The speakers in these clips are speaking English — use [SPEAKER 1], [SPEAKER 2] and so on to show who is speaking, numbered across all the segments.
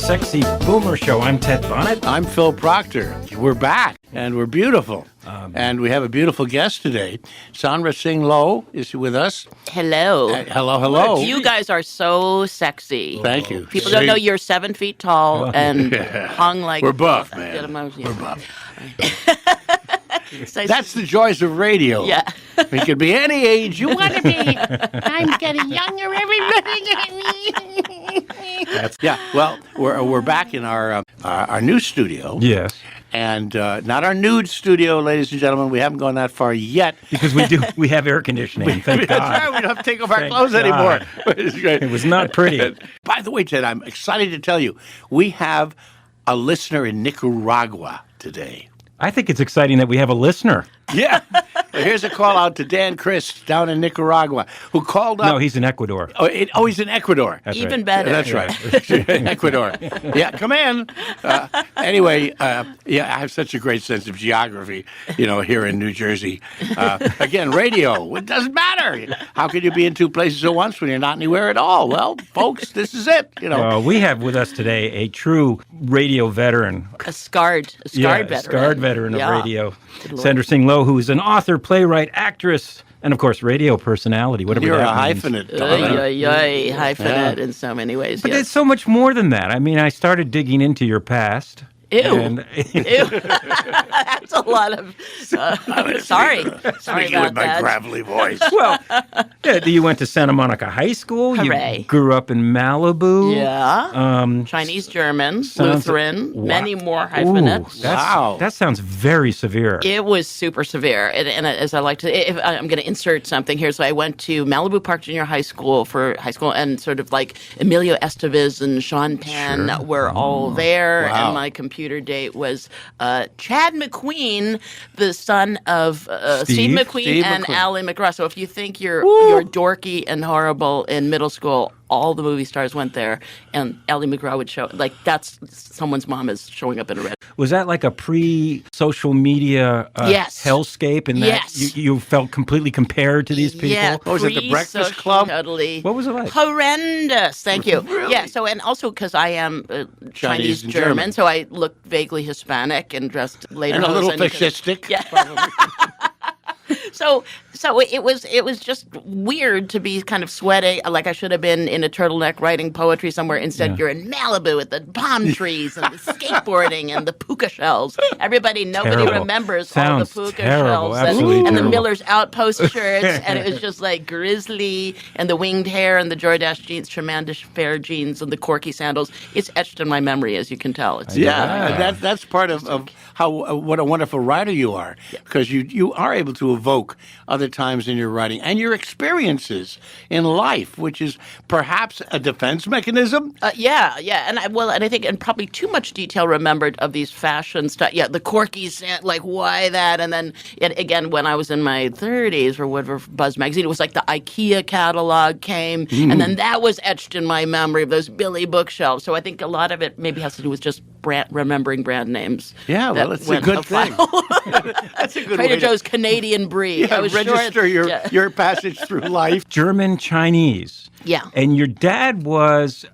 [SPEAKER 1] Sexy Boomer Show. I'm Ted Bonnet.
[SPEAKER 2] I'm Phil Proctor. We're back, and we're beautiful. And we have a beautiful guest today. Sandra Tsing Loh is with us.
[SPEAKER 3] Hello.
[SPEAKER 2] Hello.
[SPEAKER 3] You guys are so sexy.
[SPEAKER 2] Thank you.
[SPEAKER 3] People don't know you're 7 feet tall and hung like...
[SPEAKER 2] We're buff, man. We're buff. That's the joys of radio.
[SPEAKER 3] Yeah.
[SPEAKER 2] We could be any age you want to be. I'm getting younger every minute. Yeah, well, we're back in our new studio.
[SPEAKER 1] Yes.
[SPEAKER 2] And not our nude studio, ladies and gentlemen. We haven't gone that far yet.
[SPEAKER 1] Because we have air conditioning, thank God.
[SPEAKER 2] That's right, we don't have to take off our clothes anymore. It's great.
[SPEAKER 1] It was not pretty.
[SPEAKER 2] By the way, Ted, I'm excited to tell you, we have a listener in Nicaragua today.
[SPEAKER 1] I think it's exciting that we have a listener.
[SPEAKER 2] Yeah. Here's a call out to Dan Chris down in Nicaragua, who called up.
[SPEAKER 1] No, he's in Ecuador.
[SPEAKER 2] He's in Ecuador.
[SPEAKER 1] That's
[SPEAKER 3] Even
[SPEAKER 1] right.
[SPEAKER 3] better.
[SPEAKER 2] That's right. Ecuador. Yeah, come in. Anyway, I have such a great sense of geography, here in New Jersey. Again, radio. It doesn't matter. How can you be in two places at once when you're not anywhere at all? Well, folks, this is it.
[SPEAKER 1] We have with us today a true radio veteran.
[SPEAKER 3] A scarred veteran.
[SPEAKER 1] Scarred veteran of radio. Sandra Tsing Loh, who is an author, playwright, actress, and of course, radio personality. Whatever
[SPEAKER 2] You're
[SPEAKER 1] that
[SPEAKER 2] a
[SPEAKER 1] means.
[SPEAKER 2] hyphenate.
[SPEAKER 3] Hyphenate in so many ways.
[SPEAKER 1] But
[SPEAKER 3] yes.
[SPEAKER 1] it's so much more than that. I mean, I started digging into your past.
[SPEAKER 3] Ew.
[SPEAKER 1] And,
[SPEAKER 3] Ew. That's a lot of... sorry
[SPEAKER 2] Speaking
[SPEAKER 3] about
[SPEAKER 2] with my
[SPEAKER 3] that.
[SPEAKER 2] gravelly voice.
[SPEAKER 1] well, you went to Santa Monica High School.
[SPEAKER 3] Hooray.
[SPEAKER 1] You grew up in Malibu.
[SPEAKER 3] Yeah. Chinese, German, Lutheran, many more hyphenates.
[SPEAKER 2] Wow.
[SPEAKER 1] That sounds very severe.
[SPEAKER 3] It was super severe. And as I like to... I'm going to insert something here. So I went to Malibu Park Junior High School for high school, and sort of like Emilio Estevez and Sean Penn were all there.
[SPEAKER 2] Wow.
[SPEAKER 3] And my computer date was Chad McQueen, the son of Steve McQueen and
[SPEAKER 2] McQueen.
[SPEAKER 3] Ally McGraw. So if you think you're dorky and horrible in middle school, all the movie stars went there, and Ally McGraw would show. Like, that's someone's mom is showing up in a red.
[SPEAKER 1] Was that like a pre-social media hellscape? And that you felt completely compared to these people?
[SPEAKER 3] Yeah,
[SPEAKER 2] was it the Breakfast Club?
[SPEAKER 3] Totally.
[SPEAKER 1] What was it like?
[SPEAKER 3] Horrendous. Thank you.
[SPEAKER 2] Really?
[SPEAKER 3] Yeah. So, and also because I am Chinese
[SPEAKER 2] and
[SPEAKER 3] German,
[SPEAKER 2] German.
[SPEAKER 3] so I look vaguely Hispanic and dressed later.
[SPEAKER 2] And a little fascistic.
[SPEAKER 3] Yeah. So it was just weird to be kind of sweaty, like I should have been in a turtleneck writing poetry somewhere. Instead, you're in Malibu with the palm trees and the skateboarding and the puka shells. Nobody
[SPEAKER 1] Terrible.
[SPEAKER 3] remembers
[SPEAKER 1] Sounds
[SPEAKER 3] all the puka
[SPEAKER 1] terrible.
[SPEAKER 3] shells
[SPEAKER 1] Absolutely
[SPEAKER 3] and the
[SPEAKER 1] terrible.
[SPEAKER 3] Miller's Outpost shirts, and it was just like grizzly and the winged hair and the Jordache jeans, Tremandish fair jeans and the corky sandals. It's etched in my memory, as you can tell. It's
[SPEAKER 2] That's part of how what a wonderful writer you are, because you are able to evoke other times in your writing and your experiences in life, which is perhaps a defense mechanism.
[SPEAKER 3] And I think and probably too much detail remembered of these fashion stuff. Yeah, the corkies, like why that? And then again, when I was in my 30s for Woodward Buzz magazine, it was like the IKEA catalog came, and then that was etched in my memory of those Billy bookshelves. So I think a lot of it maybe has to do with just remembering brand names.
[SPEAKER 2] Yeah, well, it's a good thing. That's a good way
[SPEAKER 3] Trader Joe's Canadian Brie.
[SPEAKER 2] Yeah,
[SPEAKER 3] I was
[SPEAKER 2] register your passage through life.
[SPEAKER 1] German Chinese.
[SPEAKER 3] Yeah.
[SPEAKER 1] And your dad was,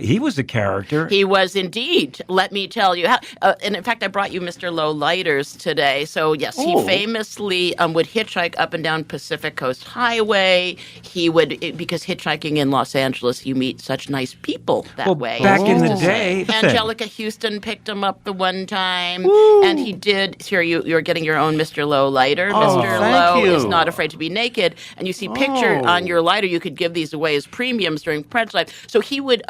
[SPEAKER 1] he was a character.
[SPEAKER 3] He was indeed. Let me tell you. And in fact, I brought you Mr. Low lighters today. So yes, he famously would hitchhike up and down Pacific Coast Highway. He would, because hitchhiking in Los Angeles, you meet such nice people that way.
[SPEAKER 1] Back in the day.
[SPEAKER 3] Angelica Houston picked him up the one time. And he did, here you're getting your own Mr. Low lighter. Mr. Low is not afraid to be naked. And you see pictured on your lighter, you could give these away as premiums during Prince's life. So he would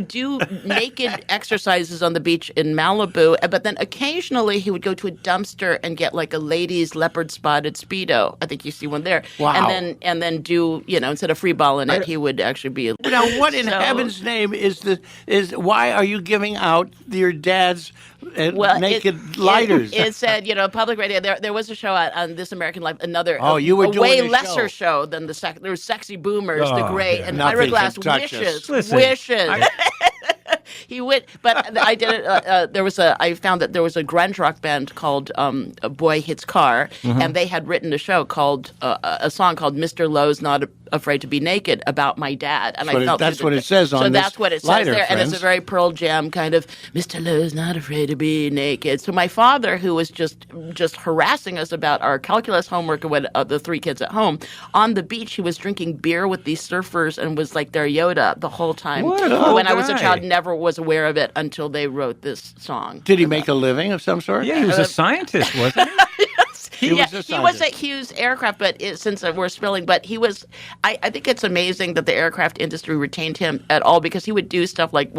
[SPEAKER 3] do naked exercises on the beach in Malibu, but then occasionally he would go to a dumpster and get like a ladies leopard spotted Speedo. I think you see one there.
[SPEAKER 2] Wow.
[SPEAKER 3] And then do, instead of free balling it, he would actually be
[SPEAKER 2] Now, what in heaven's name is why are you giving out your dad's naked lighters?
[SPEAKER 3] It said, public radio. There was a show on This American Life, another
[SPEAKER 2] you were
[SPEAKER 3] a
[SPEAKER 2] doing
[SPEAKER 3] way
[SPEAKER 2] a
[SPEAKER 3] lesser show than there was Sexy Boomers, the great, and
[SPEAKER 2] Nothing
[SPEAKER 3] Ira Glass
[SPEAKER 2] can touch us.
[SPEAKER 3] wishes. He would, but I did it. I found that there was a grunge rock band called Boy Hits Car, and they had written a show called a song called "Mr. Lowe's Not afraid to be naked about my dad. And I felt
[SPEAKER 2] that's what it says on
[SPEAKER 3] So
[SPEAKER 2] this
[SPEAKER 3] that's what it says
[SPEAKER 2] lighter,
[SPEAKER 3] there.
[SPEAKER 2] friends.
[SPEAKER 3] And it's a very Pearl Jam kind of, Mr. Loh's not afraid to be naked. So my father, who was just harassing us about our calculus homework and the 3 kids at home, on the beach, he was drinking beer with these surfers and was like their Yoda the whole time.
[SPEAKER 1] What a cool
[SPEAKER 3] When I was a
[SPEAKER 1] guy.
[SPEAKER 3] child, never was aware of it until they wrote this song.
[SPEAKER 2] Did he make a living of some sort?
[SPEAKER 1] Yeah, he was a scientist, wasn't he?
[SPEAKER 2] He was a
[SPEAKER 3] he was
[SPEAKER 2] scientist.
[SPEAKER 3] at Hughes Aircraft, but since we're spilling, but he was. I think it's amazing that the aircraft industry retained him at all, because he would do stuff like,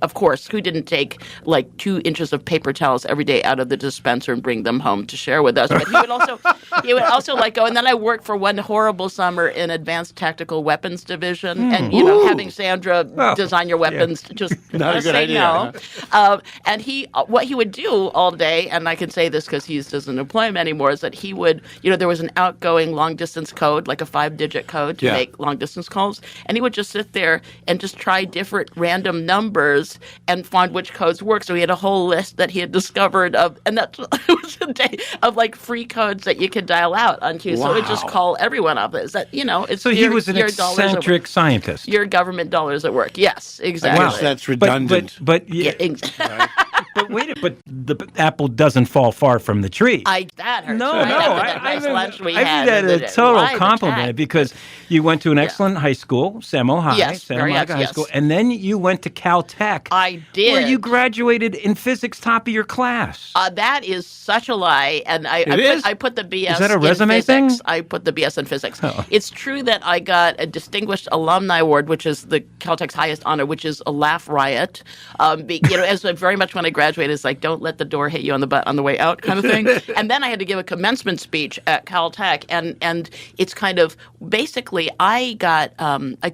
[SPEAKER 3] of course, who didn't take like 2 inches of paper towels every day out of the dispenser and bring them home to share with us? But he would also like go. And then I worked for one horrible summer in Advanced Tactical Weapons Division, and having Sandra design your weapons just
[SPEAKER 2] Not a good
[SPEAKER 3] say
[SPEAKER 2] idea,
[SPEAKER 3] no. And what he would do all day, and I can say this because he doesn't employ him anymore, is that he would, there was an outgoing long-distance code, like a 5-digit code to make long-distance calls, and he would just sit there and just try different random numbers and find which codes work. So he had a whole list that he had discovered and that was a day of like free codes that you could dial out on cue. So it would just call everyone up. Is that, it's
[SPEAKER 1] So he was an eccentric scientist.
[SPEAKER 3] Your government dollars at work. Yes, exactly.
[SPEAKER 2] I guess that's redundant.
[SPEAKER 1] But
[SPEAKER 3] Exactly.
[SPEAKER 1] but the apple doesn't fall far from the tree.
[SPEAKER 3] That hurts.
[SPEAKER 1] No,
[SPEAKER 3] right?
[SPEAKER 1] no.
[SPEAKER 3] After that nice lunch we
[SPEAKER 1] I
[SPEAKER 3] had.
[SPEAKER 1] mean that a total
[SPEAKER 3] Live
[SPEAKER 1] compliment
[SPEAKER 3] attack.
[SPEAKER 1] because you went to an excellent high school, Samo High,
[SPEAKER 3] Yes,
[SPEAKER 1] Santa
[SPEAKER 3] very
[SPEAKER 1] Monica
[SPEAKER 3] much,
[SPEAKER 1] High
[SPEAKER 3] yes.
[SPEAKER 1] School, and then you went to Caltech.
[SPEAKER 3] I did.
[SPEAKER 1] Where you graduated in physics, top of your class.
[SPEAKER 3] That is such a lie, and I put the BS.
[SPEAKER 1] Is that a
[SPEAKER 3] in
[SPEAKER 1] resume
[SPEAKER 3] physics.
[SPEAKER 1] thing?
[SPEAKER 3] I put the BS in physics.
[SPEAKER 1] Oh.
[SPEAKER 3] It's true that I got a Distinguished Alumni Award, which is the Caltech's highest honor, which is a laugh riot. As very much when I graduated, it's like, don't let the door hit you on the butt on the way out, kind of thing. And then I had to give a commencement speech at Caltech, and it's kind of basically I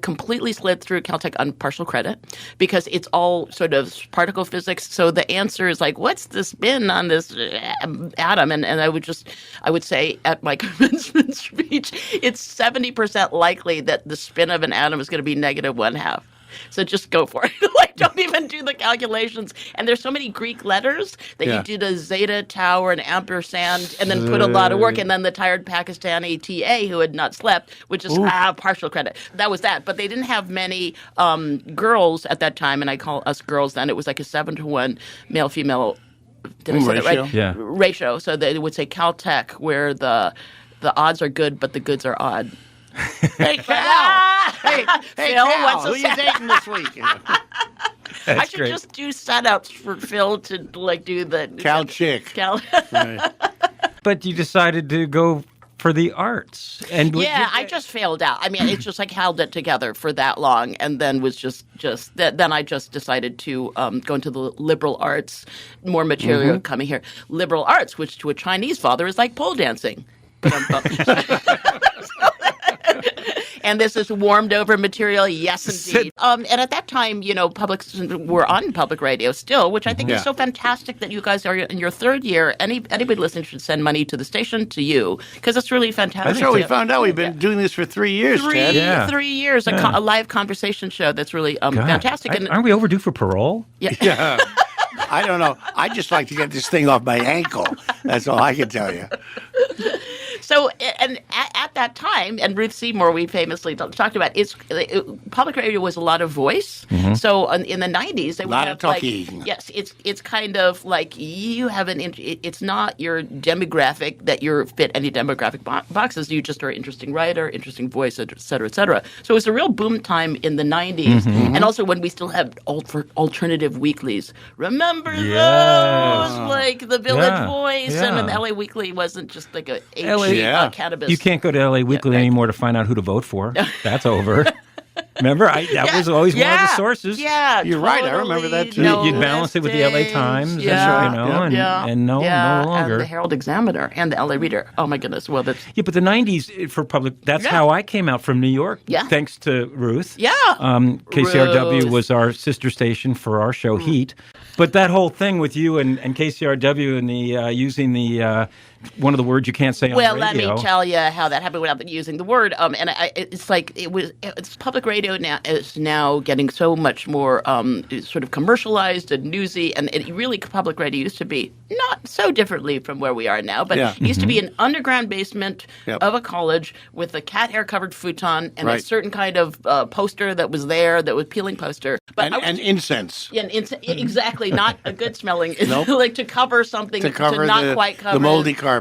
[SPEAKER 3] completely slid through Caltech on partial credit because it's all sort of particle physics. So the answer is like, what's the spin on this atom? And I would say at my commencement speech, it's 70% likely that the spin of an atom is going to be -1/2. So just go for it. Don't even do the calculations. And there's so many Greek letters that you do the zeta, tau, or an ampersand, and then put a lot of work. And then the tired Pakistani TA who had not slept, which is partial credit. That was that. But they didn't have many girls at that time, and I call us girls then. It was like a 7-to-1 male-female. Did I say that right?
[SPEAKER 1] Yeah.
[SPEAKER 3] Ratio. So they would say Caltech, where the odds are good, but the goods are odd.
[SPEAKER 2] Hey, Cal! Hey,
[SPEAKER 3] Phil,
[SPEAKER 2] Cal,
[SPEAKER 3] what's
[SPEAKER 2] who
[SPEAKER 3] the
[SPEAKER 2] you dating this week?
[SPEAKER 3] I should just do set-ups for Phil to do the
[SPEAKER 2] Cal chick.
[SPEAKER 3] Cal.
[SPEAKER 1] But you decided to go for the arts. And
[SPEAKER 3] I just failed out. I mean, it's just like held it together for that long, and then was then I just decided to go into the liberal arts, more material coming here. Liberal arts, which to a Chinese father is like pole dancing. And this is warmed over material, yes, indeed. And at that time, we're on public radio still, which I think is so fantastic that you guys are in your 3rd year. Anybody listening should send money to the station, to you, because it's really fantastic.
[SPEAKER 2] That's how we found out. We've been doing this for 3 years, Ted.
[SPEAKER 3] 3 years, a live conversation show that's really fantastic.
[SPEAKER 1] Aren't we overdue for parole?
[SPEAKER 2] Yeah. I don't know. I just like to get this thing off my ankle. That's all I can tell you.
[SPEAKER 3] So, and at that time, and Ruth Seymour, we famously talked about, public radio was a lot of voice. Mm-hmm. So in the 90s, they would have
[SPEAKER 2] talking.
[SPEAKER 3] Yes, it's kind of like you have it's not your demographic that you fit any demographic boxes. You just are an interesting writer, interesting voice, et cetera, et cetera. So it was a real boom time in the 90s. Mm-hmm. And also when we still had alternative weeklies. Remember those? Like the Village Voice, and when the LA Weekly wasn't just like a cannabis.
[SPEAKER 1] You can't go to LA Weekly anymore to find out who to vote for. That's over. Remember? That was always one of the sources.
[SPEAKER 3] Yeah,
[SPEAKER 2] you're right. I remember that too.
[SPEAKER 1] You'd balance it with the LA Times, and no longer.
[SPEAKER 3] And the Herald Examiner and the LA Reader. Oh my goodness! Well, that's
[SPEAKER 1] but the '90s for public. That's how I came out from New York.
[SPEAKER 3] Yeah.
[SPEAKER 1] Thanks to Ruth.
[SPEAKER 3] Yeah.
[SPEAKER 1] KCRW was our sister station for our show Heat. But that whole thing with you and KCRW and the using the one of the words you can't say on radio.
[SPEAKER 3] Well, let me tell you how that happened without using the word. It's public radio now is now getting so much more sort of commercialized and newsy, and public radio used to be not so differently from where we are now, but it used to be an underground basement of a college with a cat hair covered futon and a certain kind of poster that was there, that was peeling poster.
[SPEAKER 2] But and incense.
[SPEAKER 3] Yeah, exactly, not a good smelling. Nope. Like to cover something to not quite cover
[SPEAKER 2] the moldy carpet.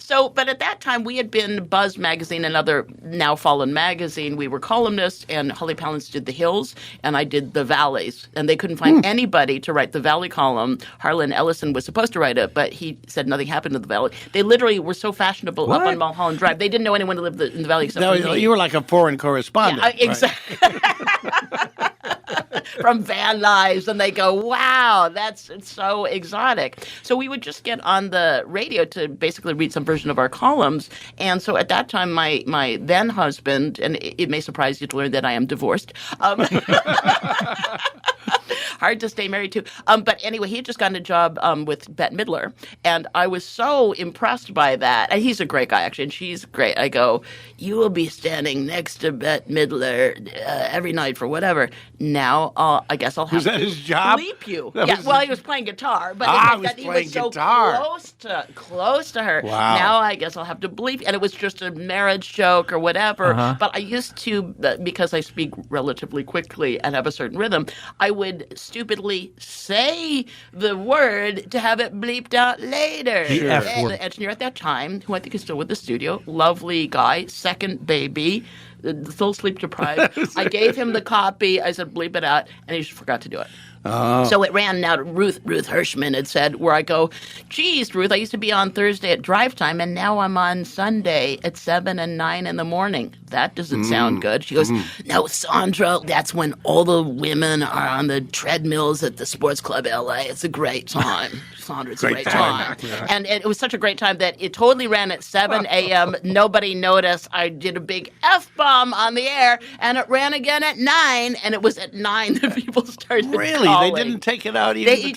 [SPEAKER 3] But at that time, we had been Buzz magazine, another now fallen magazine. We were columnists, and Holly Palance did the Hills, and I did the Valleys. And they couldn't find anybody to write the Valley column. Harlan Ellison was supposed to write it, but he said nothing happened to the Valley. They literally were so fashionable up on Mulholland Drive. They didn't know anyone who lived in the Valley except for me.
[SPEAKER 2] You were like a foreign correspondent.
[SPEAKER 3] Yeah, exactly. Right? From Van Nuys, and they go, wow, it's so exotic. So we would just get on the radio to basically read some version of our columns. And so at that time, my then husband, and it may surprise you to learn that I am divorced. Hard to stay married to. But anyway, he had just gotten a job with Bette Midler, and I was so impressed by that. And he's a great guy, actually, and she's great. I go, you will be standing next to Bette Midler every night for whatever. Now, I guess I'll have
[SPEAKER 2] to
[SPEAKER 3] his
[SPEAKER 2] job?
[SPEAKER 3] Bleep you.
[SPEAKER 2] Well,
[SPEAKER 3] he was playing guitar, but he was so close to her.
[SPEAKER 2] Wow.
[SPEAKER 3] Now I guess I'll have to bleep. And it was just a marriage joke or whatever. But I used to, because I speak relatively quickly and have a certain rhythm, I would stupidly say the word to have it bleeped out later.
[SPEAKER 1] The F word.
[SPEAKER 3] The engineer at that time, who I think is still with the studio, lovely guy, second baby, still sleep deprived. I gave him the copy. I said, bleep it out, and he just forgot to do it. So it ran now to Ruth Hirschman had said, where I go, geez, Ruth, I used to be on Thursday at drive time, and now I'm on Sunday at 7 and 9 in the morning. That doesn't sound good. She goes, no, Sandra, that's when all the women are on the treadmills at the Sports Club LA. It's a great time. Sandra, it's a great time. Yeah. And it was such a great time that it totally ran at 7 a.m. Nobody noticed. I did a big F-bomb on the air, and it ran again at 9, and it was at 9 that people started
[SPEAKER 2] calling. They didn't take it out even.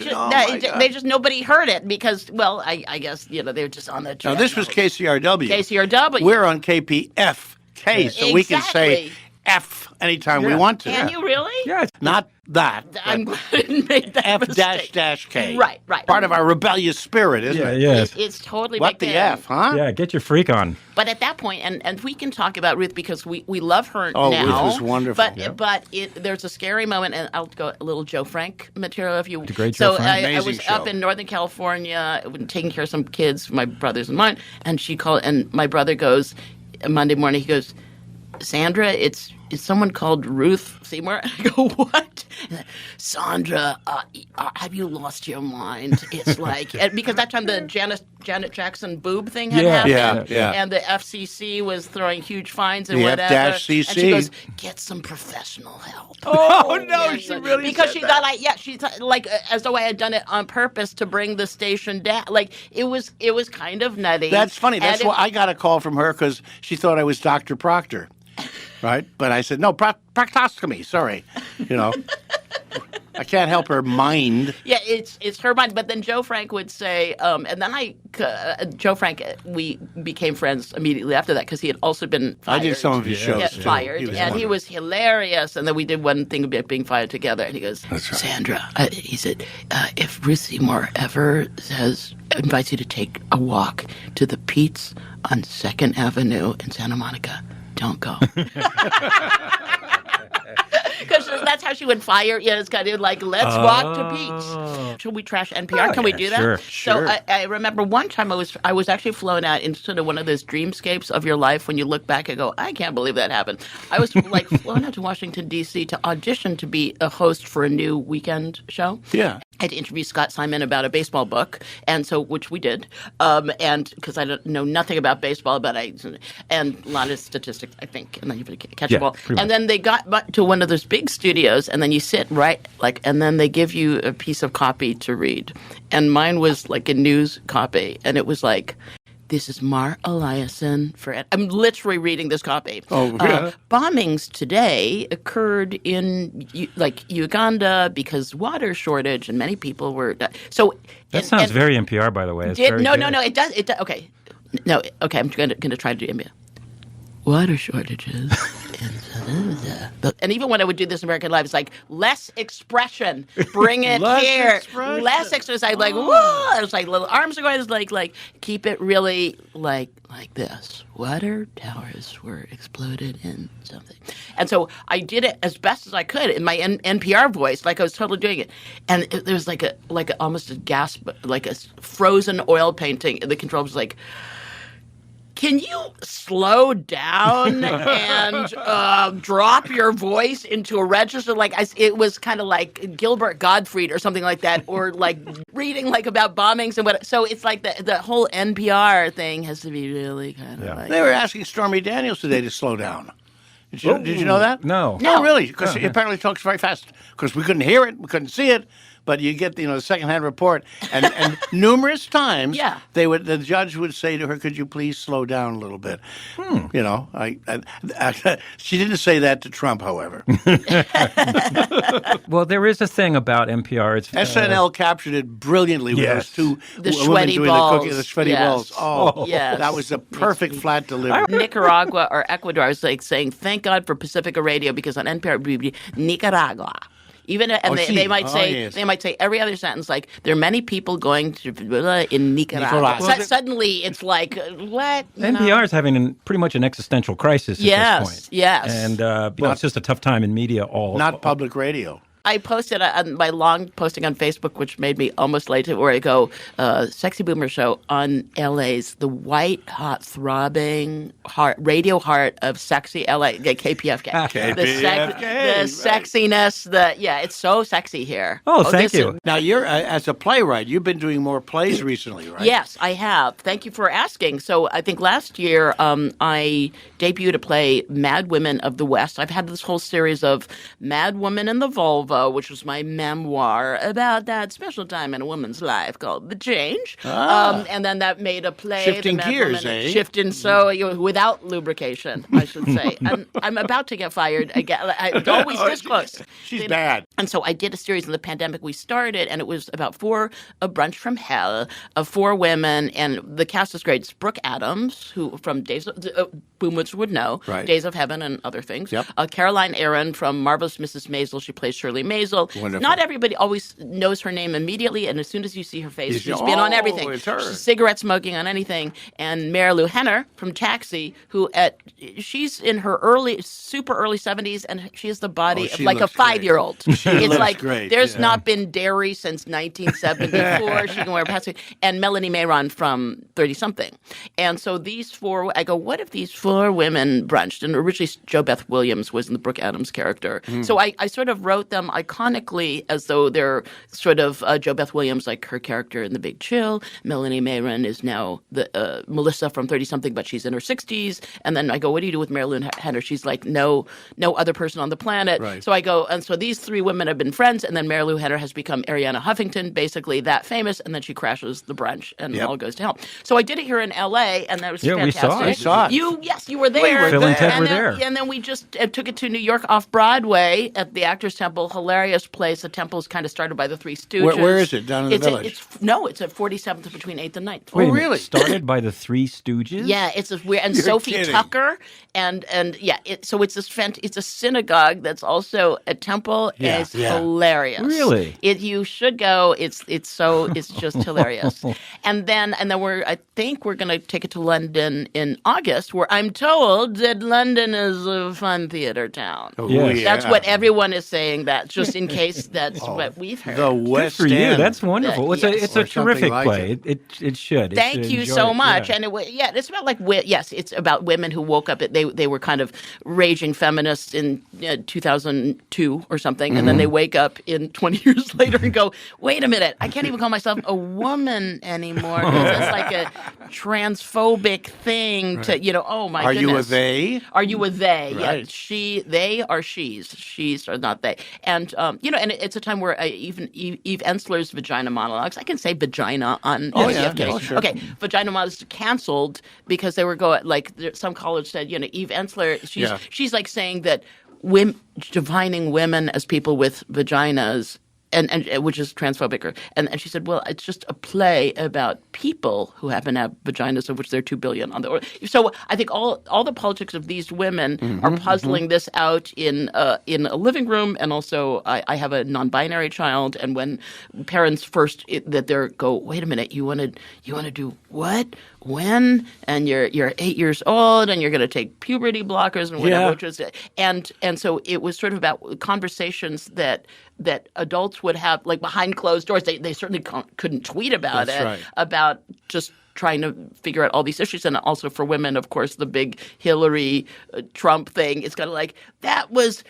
[SPEAKER 3] They just nobody heard it because, well, I guess they were just on the.
[SPEAKER 2] No, this was KCRW.
[SPEAKER 3] KCRW.
[SPEAKER 2] We're on KPFK, so we can say F anytime we want to.
[SPEAKER 3] Can you really?
[SPEAKER 2] Yeah, not that.
[SPEAKER 3] I'm glad I didn't make that
[SPEAKER 2] F
[SPEAKER 3] mistake.
[SPEAKER 2] -K.
[SPEAKER 3] Right.
[SPEAKER 2] Part of our rebellious spirit, isn't it?
[SPEAKER 1] Yes.
[SPEAKER 3] It's totally
[SPEAKER 2] what the F, huh?
[SPEAKER 1] Yeah, get your freak on.
[SPEAKER 3] But at that point, and we can talk about Ruth because we love her now.
[SPEAKER 2] Oh, Ruth was wonderful.
[SPEAKER 3] But there's a scary moment, and I'll go a little Joe Frank material if you.
[SPEAKER 1] The great Joe Frank.
[SPEAKER 3] I was up in Northern California taking care of some kids, my brothers and mine, and she called, and my brother goes Monday morning. He goes, Sandra, it's someone called Ruth Seymour. I go, what? Sandra, have you lost your mind? It's like, because that time the Janet Jackson boob thing had happened.
[SPEAKER 2] Yeah.
[SPEAKER 3] And the FCC was throwing huge fines and
[SPEAKER 2] the
[SPEAKER 3] whatever.
[SPEAKER 2] F-CC.
[SPEAKER 3] And she goes, get some professional help.
[SPEAKER 2] Oh, no, she really
[SPEAKER 3] because
[SPEAKER 2] said
[SPEAKER 3] she
[SPEAKER 2] that.
[SPEAKER 3] thought, she thought, like, as though I had done it on purpose to bring the station down. Like, it was kind of nutty.
[SPEAKER 2] That's funny. That's why I got a call from her because she thought I was Dr. Proctor. Right? But I said, no, proctoscopy, sorry. I can't help her mind.
[SPEAKER 3] Yeah, it's her mind. But then Joe Frank would say, and then Joe Frank, we became friends immediately after that because he had also been fired.
[SPEAKER 2] I did some of his shows.
[SPEAKER 3] Too. Fired, he was hilarious. And then we did one thing about being fired together. And he goes,
[SPEAKER 2] That's right.
[SPEAKER 3] Sandra, he said, if Ruth Seymour ever invites you to take a walk to the Pete's on 2nd Avenue in Santa Monica, don't go. Because that's how she would fire. It's kind of like, let's walk to Pete's. Should we trash NPR? Can we do that?
[SPEAKER 1] Sure.
[SPEAKER 3] So I remember one time I was actually flown out into sort of one of those dreamscapes of your life when you look back and go, I can't believe that happened. I was like flown out to Washington, D.C. to audition to be a host for a new weekend show.
[SPEAKER 2] Yeah.
[SPEAKER 3] I had to interview Scott Simon about a baseball book, which we did, and because I don't know nothing about baseball, and a lot of statistics, I think, and then you have to catch the ball. And then they got to one of those big studios, and then you sit and then they give you a piece of copy to read, and mine was like a news copy, and it was like, This is Mar Eliason. I'm literally reading this copy.
[SPEAKER 2] Oh, yeah.
[SPEAKER 3] Bombings today occurred in Uganda because water shortage, and many people were. So
[SPEAKER 1] that sounds very NPR, by the way.
[SPEAKER 3] No. It does. It does. Okay. No. Okay. I'm going to try to do NPR. Water shortages. And even when I would do this in American Life, it's like, less expression. Bring it here. Less expression. I was like, whoa. It was like little arms are going. It's like keep it really like this. Water towers were exploded in something. And so I did it as best as I could in my NPR voice, like I was totally doing it. And there was like almost a gasp, like a frozen oil painting. And the control was like, can you slow down and drop your voice into a register? It was kind of like Gilbert Gottfried or something like that, or like reading like about bombings and what. So it's like the whole NPR thing has to be really kind of like.
[SPEAKER 2] They were asking Stormy Daniels today to slow down. Did you know that?
[SPEAKER 1] No.
[SPEAKER 2] No, really, because she apparently talks very fast. Because we couldn't hear it, we couldn't see it. But you get the secondhand report, and numerous times, the judge would say to her, "Could you please slow down a little bit?" She didn't say that to Trump, however.
[SPEAKER 1] Well, there is a thing about NPR. It's
[SPEAKER 2] SNL captured it brilliantly with those two
[SPEAKER 3] the
[SPEAKER 2] women
[SPEAKER 3] sweaty
[SPEAKER 2] doing
[SPEAKER 3] balls.
[SPEAKER 2] the sweaty balls. Oh,
[SPEAKER 3] yes.
[SPEAKER 2] That was a perfect flat delivery.
[SPEAKER 3] Nicaragua or Ecuador, I was like saying, thank God for Pacifica Radio, because on NPR it would be Nicaragua. Even they might say every other sentence, like, there are many people going to in Nicaragua. Suddenly it's like, what?
[SPEAKER 1] NPR is having pretty much an existential crisis at this point.
[SPEAKER 3] Yes.
[SPEAKER 1] And it's just a tough time in media
[SPEAKER 2] Not public radio.
[SPEAKER 3] I posted my long posting on Facebook, which made me almost late, where I go, Sexy Boomer Show on LA's the white hot throbbing radio heart of sexy LA, KPFK.
[SPEAKER 2] KPFK.
[SPEAKER 3] The sexiness, it's so sexy here.
[SPEAKER 1] Oh, thank you.
[SPEAKER 2] Now, you're as a playwright, you've been doing more plays recently, right?
[SPEAKER 3] Yes, I have. Thank you for asking. So I think last year I debuted a play, Madwomen of the West. I've had this whole series of Madwoman and the Vulva, which was my memoir about that special time in a woman's life called The Change. And then that made a play.
[SPEAKER 2] Shifting gears, eh?
[SPEAKER 3] Shifting, without lubrication, I should say. I'm about to get fired again. I'm always this close.
[SPEAKER 2] She's bad.
[SPEAKER 3] And so I did a series in the pandemic we started, and it was about a brunch from hell of 4 women, and the cast is great. It's Brooke Adams, who from Days of Boomers would know,
[SPEAKER 2] right.
[SPEAKER 3] Days of Heaven and other things.
[SPEAKER 2] Yep.
[SPEAKER 3] Caroline Aaron from Marvelous Mrs. Maisel. She plays Shirley Maisel.
[SPEAKER 2] Wonderful.
[SPEAKER 3] Not everybody always knows her name immediately, and as soon as you see her face, she's been on everything.
[SPEAKER 2] It's her.
[SPEAKER 3] She's cigarette smoking on anything. And Mary Lou Henner from Taxi, she's in her super early 70s, and she has the body of like a 5-year-old. It's like
[SPEAKER 2] great.
[SPEAKER 3] There's not been dairy since 1974. She can wear plastic. And Melanie Mayron from 30-something. And so these 4, I go, what if these 4 women brunched? And originally Jo Beth Williams was in the Brooke Adams character. So I sort of wrote them iconically as though they're sort of Jo Beth Williams, like her character in The Big Chill. Melanie Mayron is now the Melissa from 30-something, but she's in her 60s. And then I go, what do you do with Mary Lou Henner? She's like no other person on the planet.
[SPEAKER 2] Right.
[SPEAKER 3] So I go, and so these 3 women have been friends, and then Mary Lou Henner has become Arianna Huffington, basically that famous, and then she crashes the brunch, and it all goes to hell. So I did it here in L.A., and that was fantastic.
[SPEAKER 2] We saw it.
[SPEAKER 3] You were there.
[SPEAKER 1] Phil and Ted were there.
[SPEAKER 3] And then we just took it to New York Off-Broadway at the Actors Temple. Hilarious place. The temple's kind of started by the Three Stooges.
[SPEAKER 2] Where is it? Down in the village?
[SPEAKER 3] It's at 47th between 8th and 9th.
[SPEAKER 1] Wait,
[SPEAKER 2] really?
[SPEAKER 1] Started by the Three Stooges?
[SPEAKER 3] Yeah, it's this weird. And
[SPEAKER 2] You're
[SPEAKER 3] Sophie
[SPEAKER 2] kidding.
[SPEAKER 3] Tucker, so it's this it's a synagogue that's also a temple, and it's hilarious.
[SPEAKER 1] Really?
[SPEAKER 3] You should go. It's just hilarious. And then I think we're going to take it to London in August, where I'm told that London is a fun theater town.
[SPEAKER 2] Oh,
[SPEAKER 1] Yes.
[SPEAKER 3] That's what everyone is saying. That just in case that's what we've heard.
[SPEAKER 2] The
[SPEAKER 1] Good
[SPEAKER 2] West
[SPEAKER 1] for you.
[SPEAKER 2] End.
[SPEAKER 1] That's wonderful.
[SPEAKER 3] Yes.
[SPEAKER 1] It's a
[SPEAKER 2] Or something
[SPEAKER 1] terrific
[SPEAKER 2] like
[SPEAKER 1] play. It should.
[SPEAKER 3] Thank you
[SPEAKER 1] Enjoy
[SPEAKER 3] so
[SPEAKER 1] it.
[SPEAKER 3] much.
[SPEAKER 1] Yeah.
[SPEAKER 3] And it's about it's about women who woke up. They were kind of raging feminists in 2002 or something, and then they wake up in 20 years later and go, wait a minute, I can't even call myself a woman anymore, because it's like a transphobic thing to, oh my goodness.
[SPEAKER 2] Are you a they?
[SPEAKER 3] Are you a they?
[SPEAKER 2] Right.
[SPEAKER 3] Yeah, they are she's. She's are not they. And, and it's a time where even Eve Ensler's vagina monologues, I can say vagina on KPFK.
[SPEAKER 2] Oh, sure.
[SPEAKER 3] Okay, vagina monologues canceled because they were going, some college said, Eve Ensler, she's like saying that defining women as people with vaginas, and which is transphobic. And she said, well, it's just a play about people who happen to have vaginas, of which there are 2 billion on the order. So I think all the politics of these women are puzzling this out in a living room. And also I have a non-binary child. And when parents first go, wait a minute, you want to do what? When? And you're 8 years old and you're going to take puberty blockers and whatever. And so it was sort of about conversations that adults would have, like behind closed doors. They certainly couldn't tweet about about just trying to figure out all these issues. And also for women, of course, the big Hillary Trump thing. It's kind of like, that was